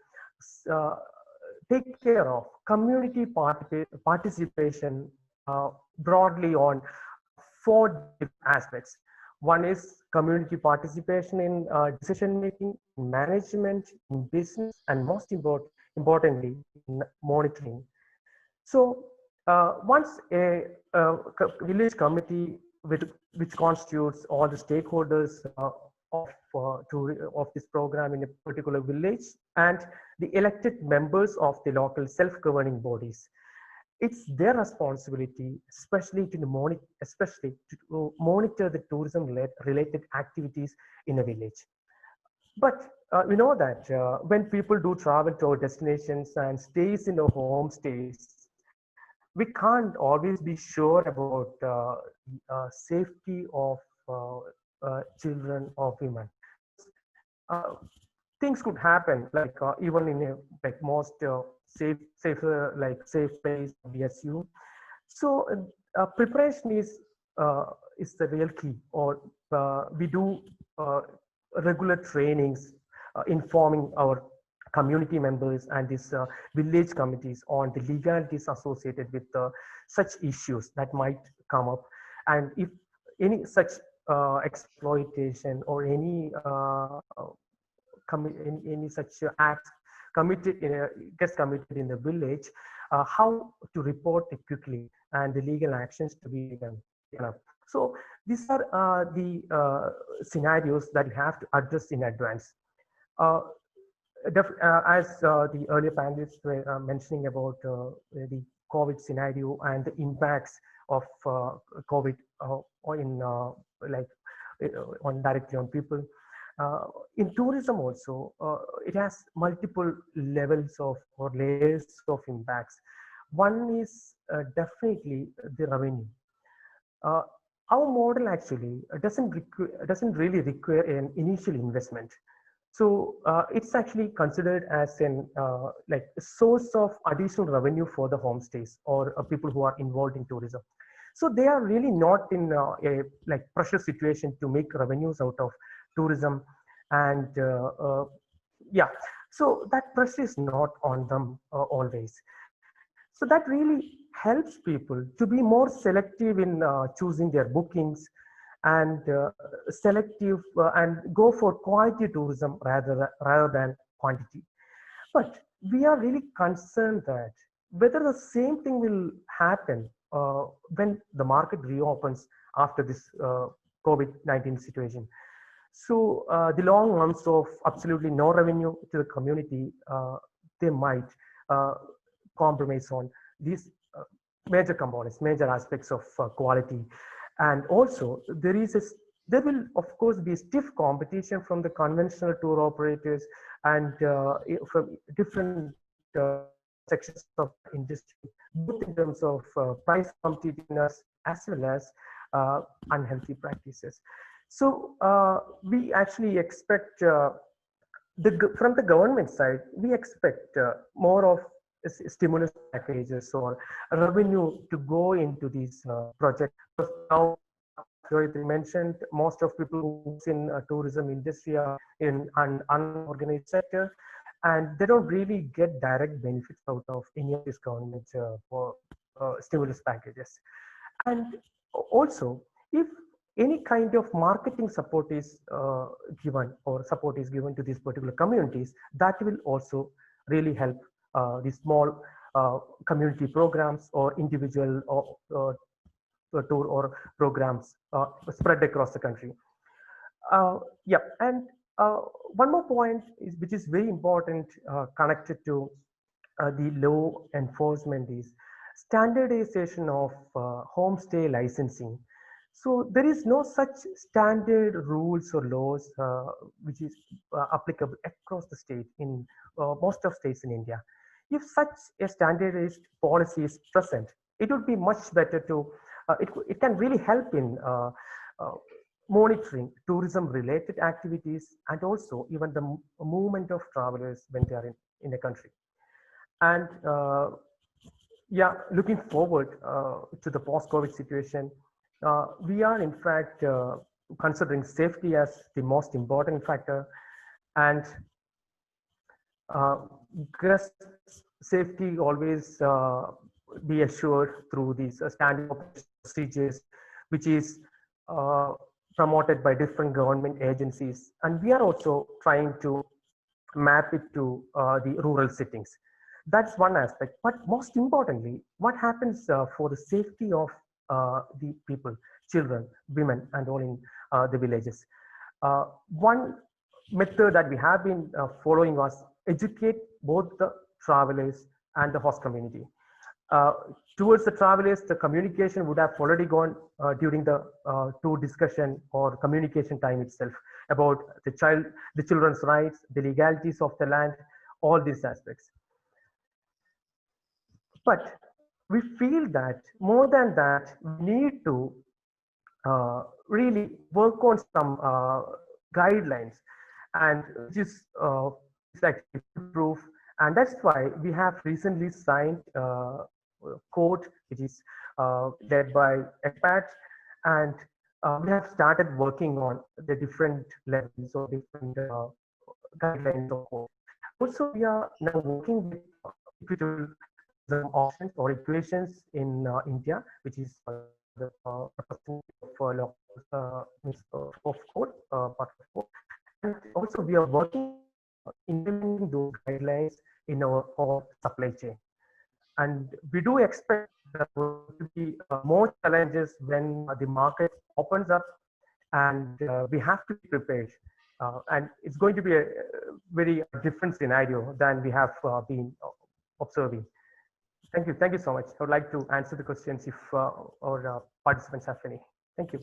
take care of community participation broadly on 4 different aspects. One is community participation in decision making, management, in business, and most importantly, in monitoring. So once a village committee which constitutes all the stakeholders of this program in a particular village, and the elected members of the local self-governing bodies. It's their responsibility, especially to monitor the tourism-related activities in a village. But we know that when people do travel to our destinations and stays in our homestays, we can't always be sure about safety of children or women. Uh, Things could happen, like even in a most safe place we assume. So preparation is the real key. Or we do regular trainings informing our community members and these village committees on the legalities associated with such issues that might come up, and if any such exploitation or any such acts gets committed in the village, how to report it quickly and the legal actions to be taken up. So these are the scenarios that you have to address in advance. As the earlier panelists were mentioning about the COVID scenario and the impacts of COVID directly on people. In tourism also, it has multiple levels or layers of impacts. One is definitely the revenue. Our model actually doesn't really require an initial investment. So it's actually considered as an a source of additional revenue for the homestays or people who are involved in tourism. So they are really not in a pressure situation to make revenues out of tourism, and yeah, so that pressure is not on them always. So that really helps people to be more selective in choosing their bookings, and selective and go for quality tourism rather than quantity. But we are really concerned that whether the same thing will happen when the market reopens after this COVID-19 situation. So the long months of absolutely no revenue to the community, they might compromise on these major components, major aspects of quality. And also there will of course be stiff competition from the conventional tour operators and from different sections of industry, both in terms of price competitiveness as well as unhealthy practices. So we actually expect from the government side, we expect more of stimulus packages or revenue to go into these projects. Because now, as you mentioned, most of people who work in tourism industry are in an unorganized sector, and they don't really get direct benefits out of any of these government stimulus packages. And also, if any kind of marketing support is given to these particular communities, that will also really help these small community programs or individual tour or programs spread across the country. Yeah, and one more point which is very important connected to the law enforcement is standardization of homestay licensing. So there is no such standard rules or laws which is applicable across the state in most of states in India. If such a standardized policy is present, it would be much better to, it can really help in monitoring tourism related activities and also even the movement of travelers when they are in a country. And yeah, looking forward to the post-COVID situation, we are in fact considering safety as the most important factor, and guest safety always be assured through these standard procedures, which is promoted by different government agencies. And we are also trying to map it to the rural settings. That's one aspect. But most importantly, what happens for the safety of the people, children, women, and all in the villages? One method that we have been following was educate both the travelers and the host community. Towards the travelers, the communication would have already gone during the tour discussion or communication time itself about the children's rights, the legalities of the land, all these aspects. But we feel that more than that, we need to really work on some guidelines, and which is actually proof. And that's why we have recently signed code which is led by expats, and we have started working on the different levels or different guidelines of code. Also, we are now working with equitable options or equations in India, which is the representative of code, part of code. And also, we are working implementing those guidelines in our supply chain. And we do expect there to be more challenges when the market opens up, and we have to be prepared. And it's going to be a very different scenario than we have been observing. Thank you. Thank you so much. I would like to answer the questions if our participants have any. Thank you.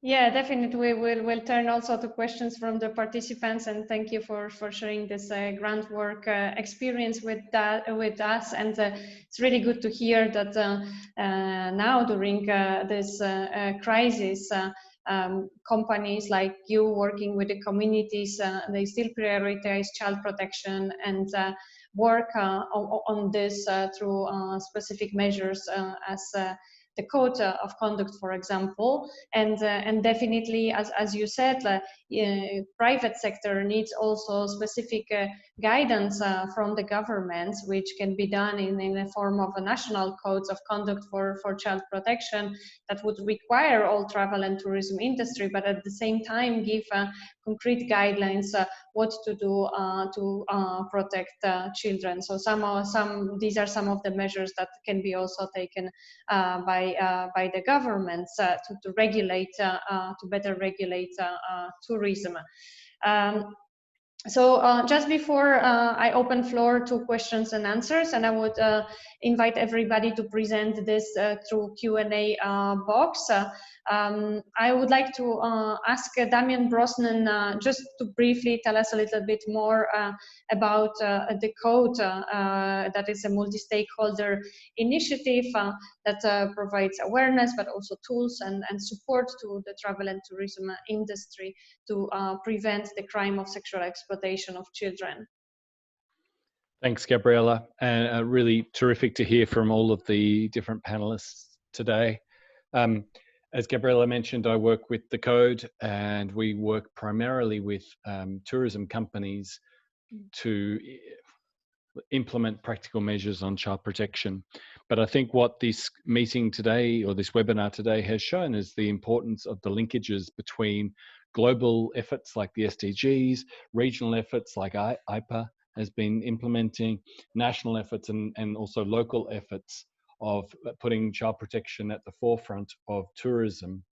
Yeah, definitely. We'll turn also to questions from the participants, and thank you for sharing this groundwork experience with us. And it's really good to hear that now during this crisis, companies like you working with the communities, they still prioritize child protection and work on this through specific measures as the code of conduct, for example, and definitely, as you said, private sector needs also specific guidance from the government, which can be done in the form of a national codes of conduct for child protection that would require all travel and tourism industry, but at the same time give concrete guidelines what to do to protect children. So these are some of the measures that can be also taken by the governments to regulate, to better regulate tourism. So just before I open floor to questions and answers, and I would invite everybody to present this through Q&A box. I would like to ask Damian Brosnan just to briefly tell us a little bit more about the code that is a multi-stakeholder initiative that provides awareness, but also tools and support to the travel and tourism industry to prevent the crime of sexual exploitation of children. Thanks, Gabriella, and really terrific to hear from all of the different panelists today. As Gabriella mentioned, I work with the Code, and we work primarily with tourism companies to implement practical measures on child protection. But I think what this meeting today, or this webinar today, has shown is the importance of the linkages between global efforts like the SDGs, regional efforts like IPA has been implementing, national efforts, and also local efforts of putting child protection at the forefront of tourism.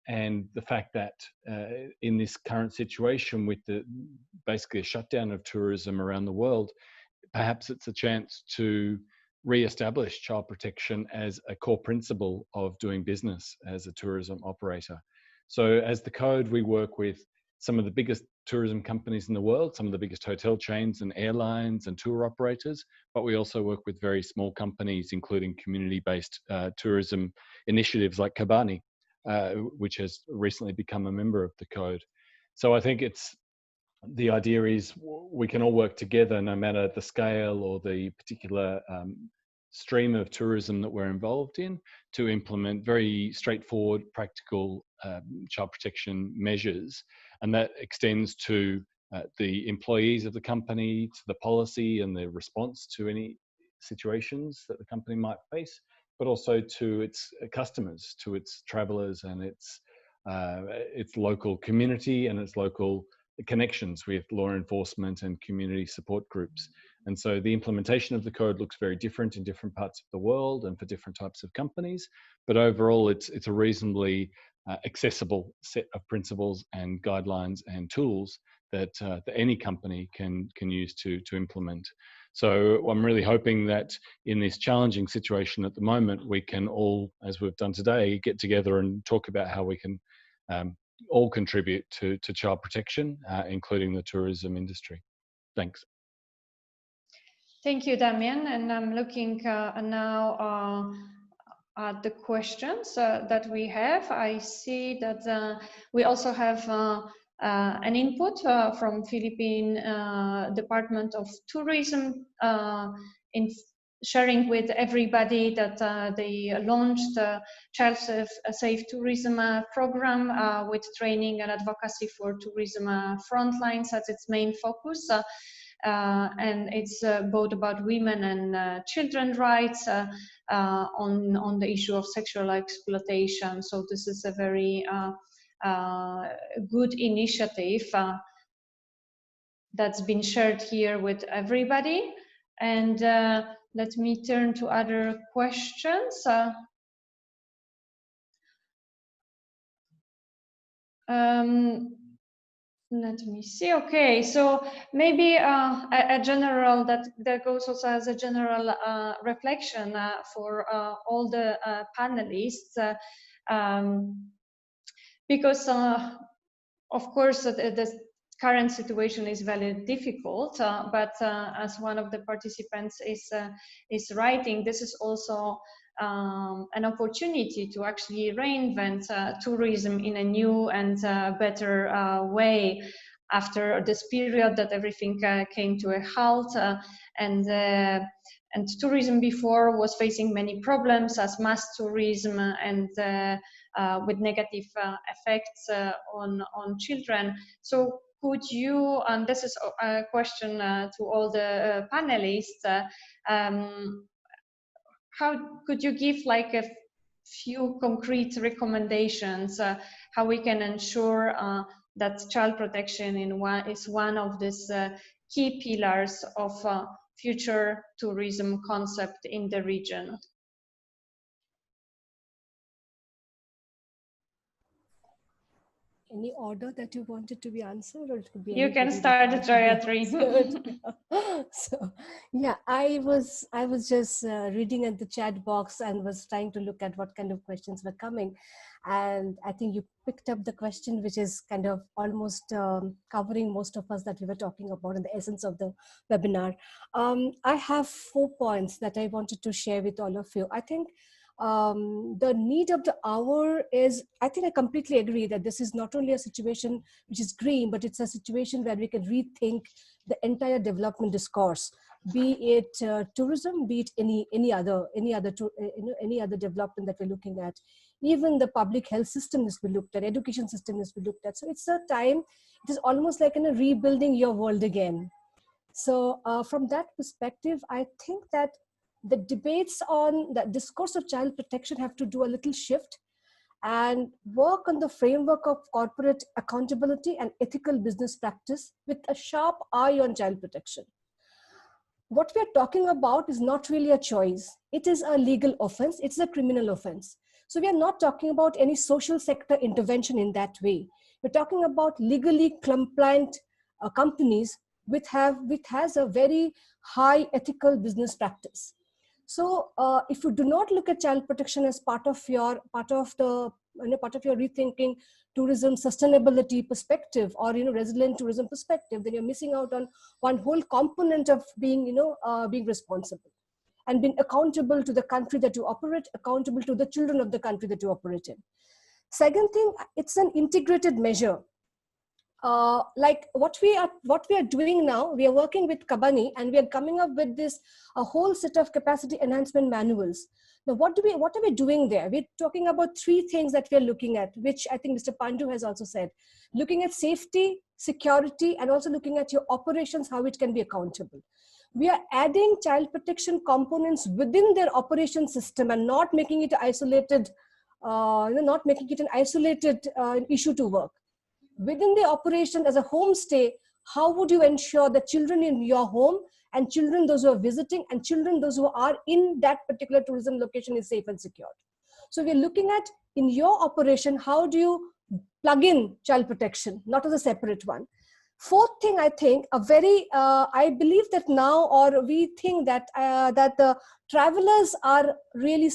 And the fact that in this current situation with basically a shutdown of tourism around the world, perhaps it's a chance to re-establish child protection as a core principle of doing business as a tourism operator. So as the Code, we work with some of the biggest tourism companies in the world, some of the biggest hotel chains and airlines and tour operators, but we also work with very small companies, including community-based tourism initiatives like Kobani, which has recently become a member of the Code. So I think the idea is we can all work together, no matter the scale or the particular stream of tourism that we're involved in, to implement very straightforward, practical child protection measures. And that extends to the employees of the company, to the policy and the response to any situations that the company might face, but also to its customers, to its travelers and its local community and its local connections with law enforcement and community support groups. And so the implementation of the code looks very different in different parts of the world and for different types of companies. But overall, it's a reasonably accessible set of principles and guidelines and tools that any company can use to implement. So I'm really hoping that in this challenging situation at the moment, we can all, as we've done today, get together and talk about how we can all contribute to child protection, including the tourism industry. Thanks. Thank you, Damien. And I'm looking now at the questions that we have. I see that we also have an input from Philippine Department of Tourism in sharing with everybody that they launched a Child Safe Tourism program with training and advocacy for tourism frontlines as its main focus. And it's both about women and children rights on the issue of sexual exploitation. So this is a very good initiative that's been shared here with everybody. And let me turn to other questions. Let me see. Okay, so maybe a general that goes also as a general reflection for all the panelists, because of course the current situation is very difficult. But as one of the participants is writing, this is also an opportunity to actually reinvent tourism in a new and better way after this period that everything came to a halt, and tourism before was facing many problems as mass tourism and with negative effects on children. So could you, and this is a question to all the panelists, how could you give like a few concrete recommendations how we can ensure that child protection is one of these key pillars of future tourism concept in the region? Any order that you wanted to be answered, or it could be you can start, Jayatri. So yeah, I was just reading at the chat box and was trying to look at what kind of questions were coming, and I think you picked up the question which is kind of almost covering most of us that we were talking about in the essence of the webinar. I have 4 points that I wanted to share with all of you. I think the need of the hour is, I think I completely agree that this is not only a situation which is green, but it's a situation where we can rethink the entire development discourse, be it tourism, be it any other development that we're looking at. Even the public health system is to be looked at, education system is to be looked at. So it's a time, it is almost like rebuilding your world again. So from that perspective, I think that the debates on the discourse of child protection have to do a little shift and work on the framework of corporate accountability and ethical business practice with a sharp eye on child protection. What we are talking about is not really a choice. It is a legal offense. It's a criminal offense. So we are not talking about any social sector intervention in that way. We're talking about legally compliant companies which has a very high ethical business practice. So if you do not look at child protection as part of your rethinking tourism sustainability perspective or resilient tourism perspective, then you're missing out on one whole component of being being responsible and being accountable to the country that you operate, accountable to the children of the country that you operate in. Second thing, it's an integrated measure. Like what we are doing now, we are working with Kabani and we are coming up with this a whole set of capacity enhancement manuals. Now, what are we doing there? We're talking about 3 things that we are looking at, which I think Mr. Pandu has also said. Looking at safety, security, and also looking at your operations, how it can be accountable. We are adding child protection components within their operation system and not making it isolated, not making it an isolated issue to work. Within the operation as a homestay, how would you ensure that children in your home and children those who are visiting and children those who are in that particular tourism location is safe and secure? So we're looking at, in your operation, how do you plug in child protection, not as a separate one? Fourth thing, I think, I believe that now, or we think that that the travelers are really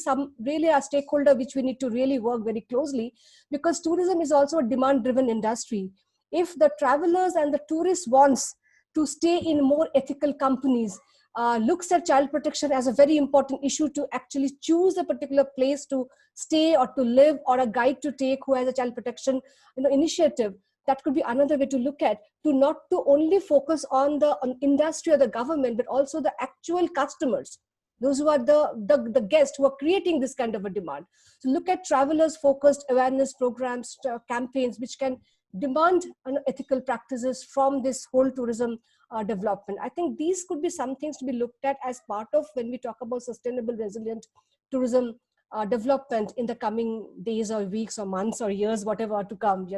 a stakeholder which we need to really work very closely, because tourism is also a demand-driven industry. If the travelers and the tourists wants to stay in more ethical companies, looks at child protection as a very important issue to actually choose a particular place to stay or to live, or a guide to take who has a child protection initiative, that could be another way to look at, to not to only focus on the industry or the government, but also the actual customers, those who are the guests who are creating this kind of a demand. So look at travelers focused awareness programs, campaigns which can demand ethical practices from this whole tourism development. I think these could be some things to be looked at as part of when we talk about sustainable resilient tourism development in the coming days or weeks or months or years, whatever are to come,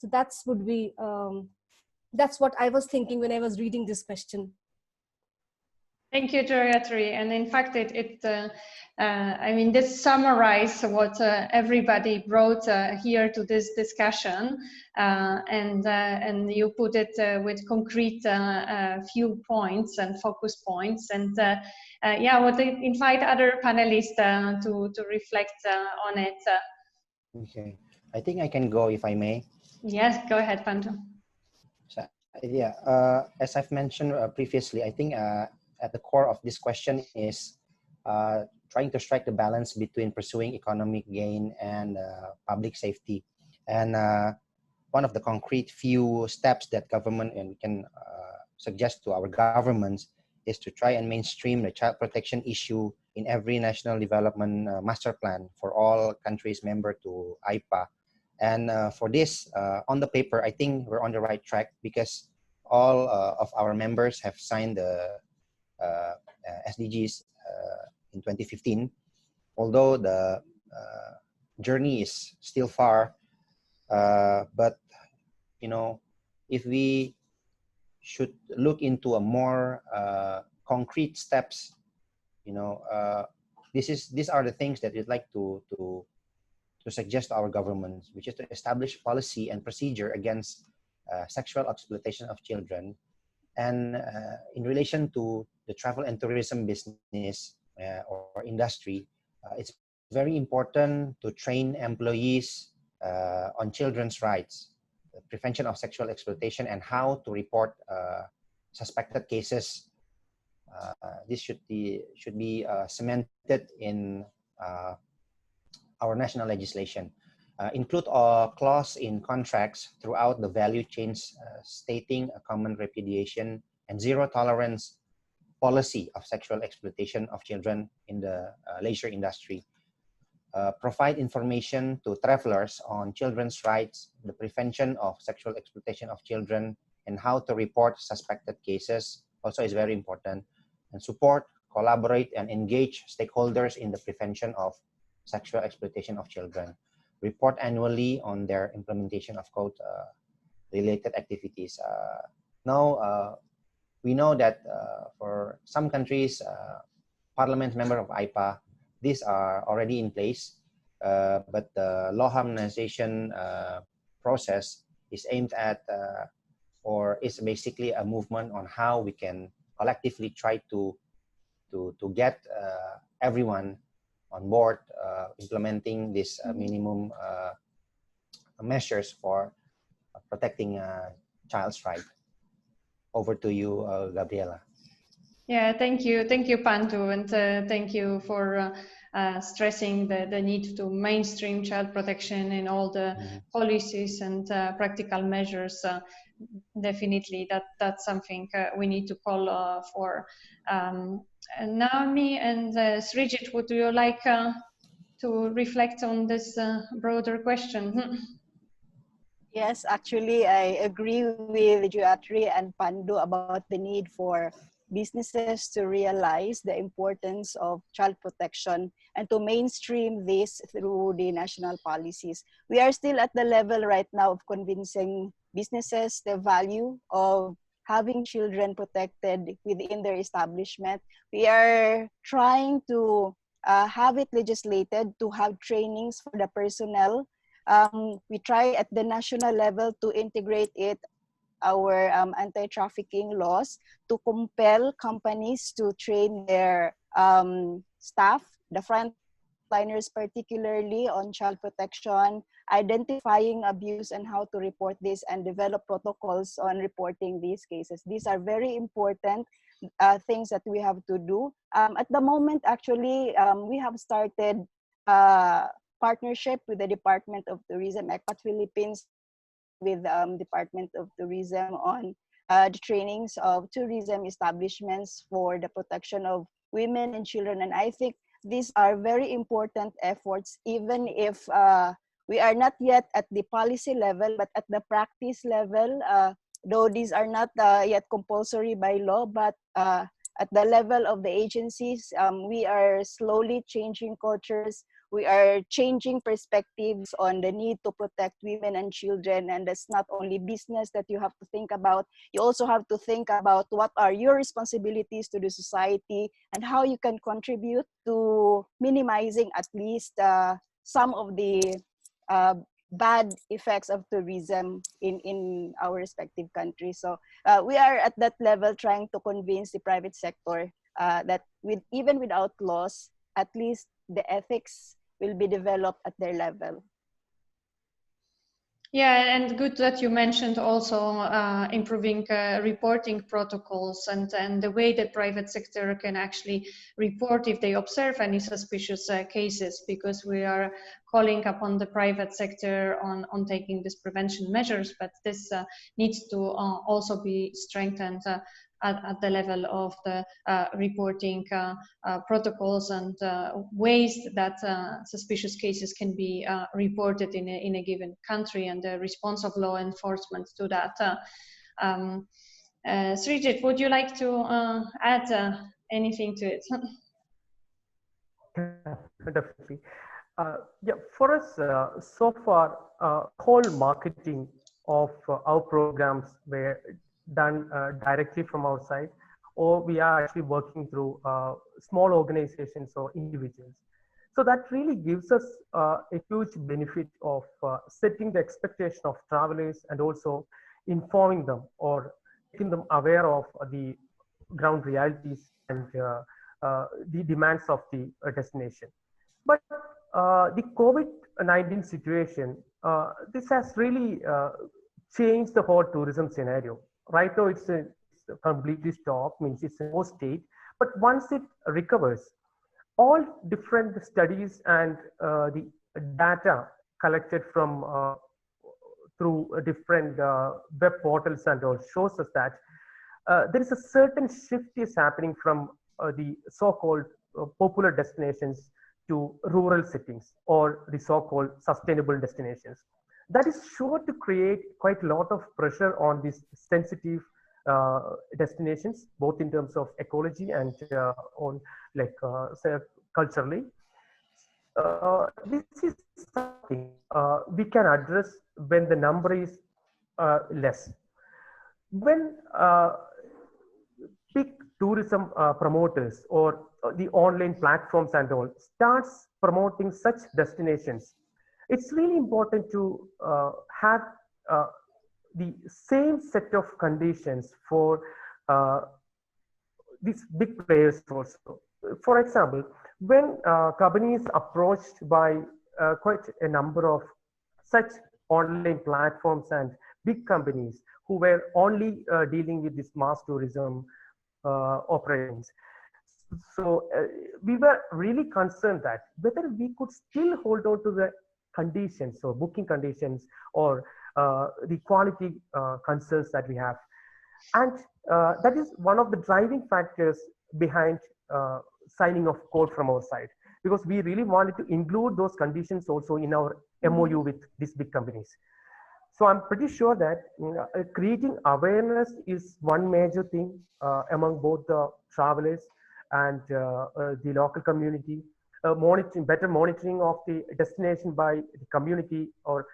So that's what I was thinking when I was reading this question. Thank you, Jayatri. And in fact, I mean, this summarizes what everybody brought here to this discussion, and you put it with concrete few points and focus points. And yeah, I would invite other panelists to reflect on it. Okay, I think I can go if I may. Yes, go ahead, Pandu. So, yeah, as I've mentioned previously, I think at the core of this question is trying to strike the balance between pursuing economic gain and public safety. And one of the concrete few steps that government and can suggest to our governments is to try and mainstream the child protection issue in every national development master plan for all countries member to IPA. And for this, on the paper, I think we're on the right track, because all of our members have signed the SDGs in 2015. Although the journey is still far, but if we should look into a more concrete steps, these are the things that we'd like to suggest to our governments, which is to establish policy and procedure against sexual exploitation of children. And in relation to the travel and tourism business or industry, it's very important to train employees on children's rights, the prevention of sexual exploitation, and how to report suspected cases. This should be cemented in our national legislation. Include a clause in contracts throughout the value chains stating a common repudiation and zero tolerance policy of sexual exploitation of children in the leisure industry. Provide information to travelers on children's rights, the prevention of sexual exploitation of children, and how to report suspected cases also is very important. And support, collaborate, and engage stakeholders in the prevention of sexual exploitation of children. Report annually on their implementation of code-related activities. Now, we know that for some countries, parliament member of IPA, these are already in place, but the law harmonization process is aimed at, or is basically a movement on how we can collectively try to get everyone on board implementing this minimum measures for protecting child's right. Over to you, Gabriela. Yeah, thank you, Pandu, and thank you for stressing the need to mainstream child protection in all the policies and practical measures. Definitely, that's something we need to call for. Naomi and Srijit, would you like to reflect on this broader question? Yes, actually, I agree with Jayatri and Pandu about the need for businesses to realize the importance of child protection and to mainstream this through the national policies. We are still at the level right now of convincing businesses the value of having children protected within their establishment. We are trying to have it legislated to have trainings for the personnel. We try at the national level to integrate it our anti-trafficking laws to compel companies to train their staff, the frontliners particularly on child protection, identifying abuse and how to report this, and develop protocols on reporting these cases. These are very important things that we have to do. At the moment, actually, we have started partnership with the Department of Tourism, ECPAT Philippines, with Department of Tourism on the trainings of tourism establishments for the protection of women and children. And I think these are very important efforts, even if we are not yet at the policy level, but at the practice level, though these are not yet compulsory by law, but at the level of the agencies, we are slowly changing cultures. We are changing perspectives on the need to protect women and children. And that's not only business that you have to think about. You also have to think about what are your responsibilities to the society and how you can contribute to minimizing at least some of the bad effects of tourism in our respective countries. So we are at that level trying to convince the private sector that even without laws, at least the ethics will be developed at their level. Yeah, and good that you mentioned also improving reporting protocols and the way that private sector can actually report if they observe any suspicious cases, because we are calling upon the private sector on taking these prevention measures, but this needs to also be strengthened at the level of the reporting protocols and ways that suspicious cases can be reported in a given country, and the response of law enforcement to that. Srijit, would you like to add anything to it? Definitely. Yeah, for us, so far, whole marketing of our programs were done directly from our side, or we are actually working through small organizations or individuals. So that really gives us a huge benefit of setting the expectation of travelers and also informing them or making them aware of the ground realities and the demands of the destination. But the COVID-19 situation, this has really changed the whole tourism scenario. Right now, it's completely stopped, means it's a post state. But once it recovers, all different studies and the data collected from through different web portals and all shows us that there is a certain shift is happening from the so-called popular destinations to rural settings or the so-called sustainable destinations. That is sure to create quite a lot of pressure on these sensitive destinations, both in terms of ecology and on like say culturally. This is something we can address when the number is less. When big tourism promoters or the online platforms and all starts promoting such destinations, it's really important to have the same set of conditions for these big players also. For example, when companies approached by quite a number of such online platforms and big companies who were only dealing with this mass tourism operations. So we were really concerned that whether we could still hold on to the conditions or booking conditions or the quality concerns that we have. And that is one of the driving factors behind signing off code from our side, because we really wanted to include those conditions also in our MOU with these big companies. So I'm pretty sure that creating awareness is one major thing among both the travelers and the local community. Better monitoring of the destination by the community or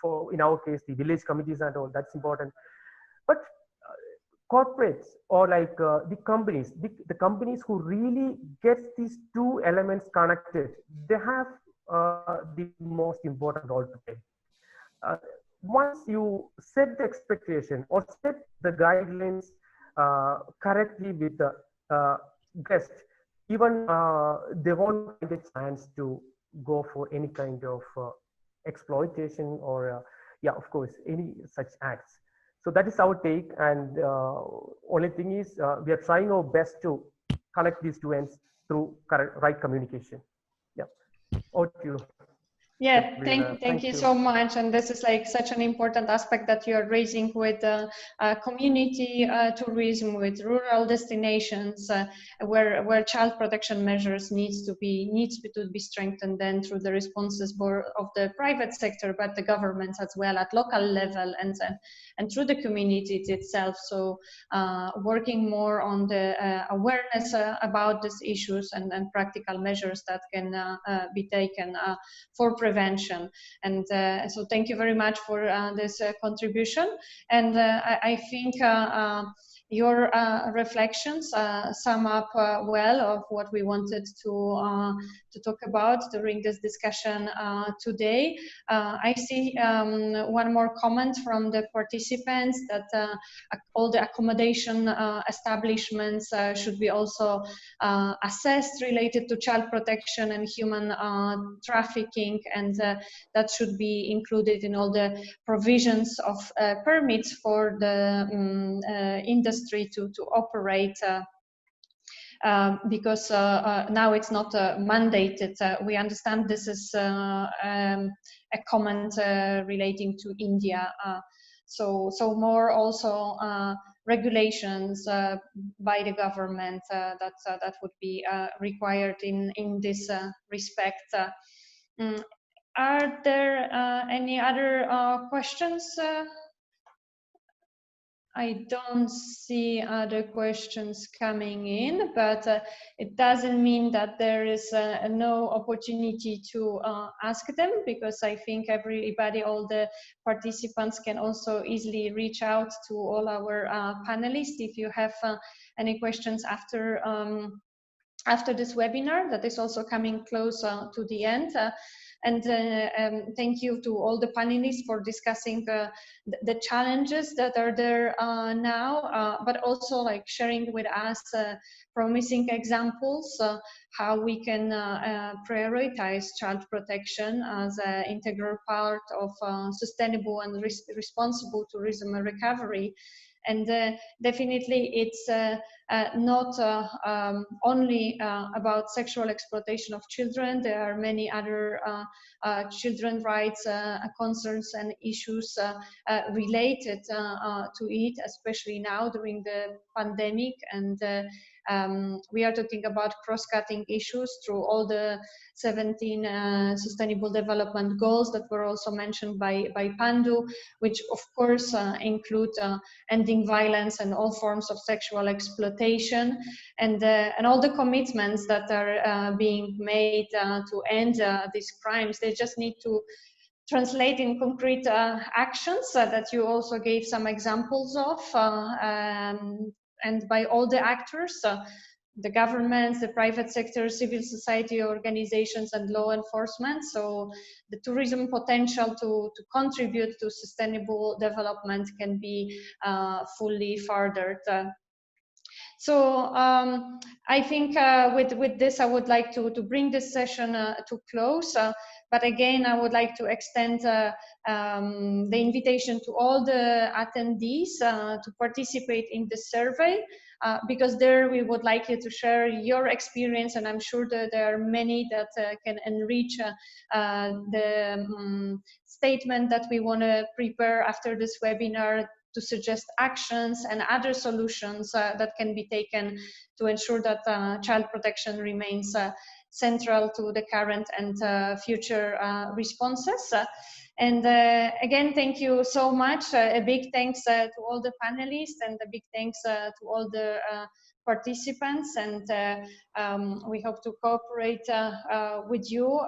for in our case the village committees and all, that's important. But corporates or like the companies who really get these two elements connected, they have the most important role to play. Once you set the expectation or set the guidelines correctly with the guest, even they won't find a chance to go for any kind of exploitation or yeah, of course, any such acts. So that is our take, and only thing is we are trying our best to connect these two ends through right communication. Yeah, over to you. Yeah, thank you so much. And this is like such an important aspect that you're raising with community tourism, with rural destinations, where child protection measures needs to be strengthened then through the responses of the private sector, but the governments as well at local level and through the communities itself. So working more on the awareness about these issues and practical measures that can be taken for prevention. And so thank you very much for this contribution. And I think your reflections sum up well of what we wanted to talk about during this discussion today. I see one more comment from the participants that all the accommodation establishments should be also assessed related to child protection and human trafficking, and that should be included in all the provisions of permits for the industry to operate. Because now it's not mandated. We understand this is a comment relating to India. So more also regulations by the government that would be required in this respect. Are there any other questions? I don't see other questions coming in, but it doesn't mean that there is no opportunity to ask them, because I think everybody, all the participants can also easily reach out to all our panelists if you have any questions after this webinar that is also coming close to the end. And thank you to all the panelists for discussing the challenges that are there now, but also like sharing with us promising examples how we can prioritize child protection as an integral part of sustainable and responsible tourism and recovery. And definitely it's not only about sexual exploitation of children. There are many other children rights concerns and issues related to it, especially now during the pandemic. And we are talking about cross-cutting issues through all the 17 Sustainable Development Goals that were also mentioned by Pandu, which of course include ending violence and all forms of sexual exploitation, and all the commitments that are being made to end these crimes. They just need to translate in concrete actions that you also gave some examples of, and by all the actors, the governments, the private sector, civil society organizations, and law enforcement. So the tourism potential to contribute to sustainable development can be fully furthered. So I think with this, I would like to bring this session to close. But again, I would like to extend the invitation to all the attendees to participate in the survey, because there we would like you to share your experience, and I'm sure that there are many that can enrich the statement that we want to prepare after this webinar, to suggest actions and other solutions that can be taken to ensure that child protection remains central to the current and future responses. And again, thank you so much. A big thanks to all the panelists, and a big thanks to all the participants, and we hope to cooperate with you,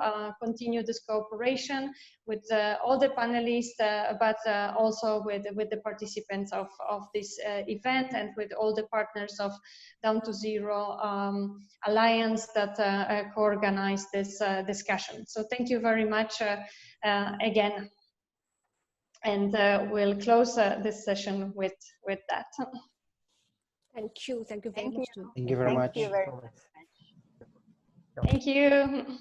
continue this cooperation with all the panelists, but also with the participants of this event, and with all the partners of Down to Zero Alliance that co-organized this discussion. So thank you very much again. And we'll close this session with that. Thank you. Thank you very Thank much. you. Thank you very much. Thank you very So much. much. Thank you.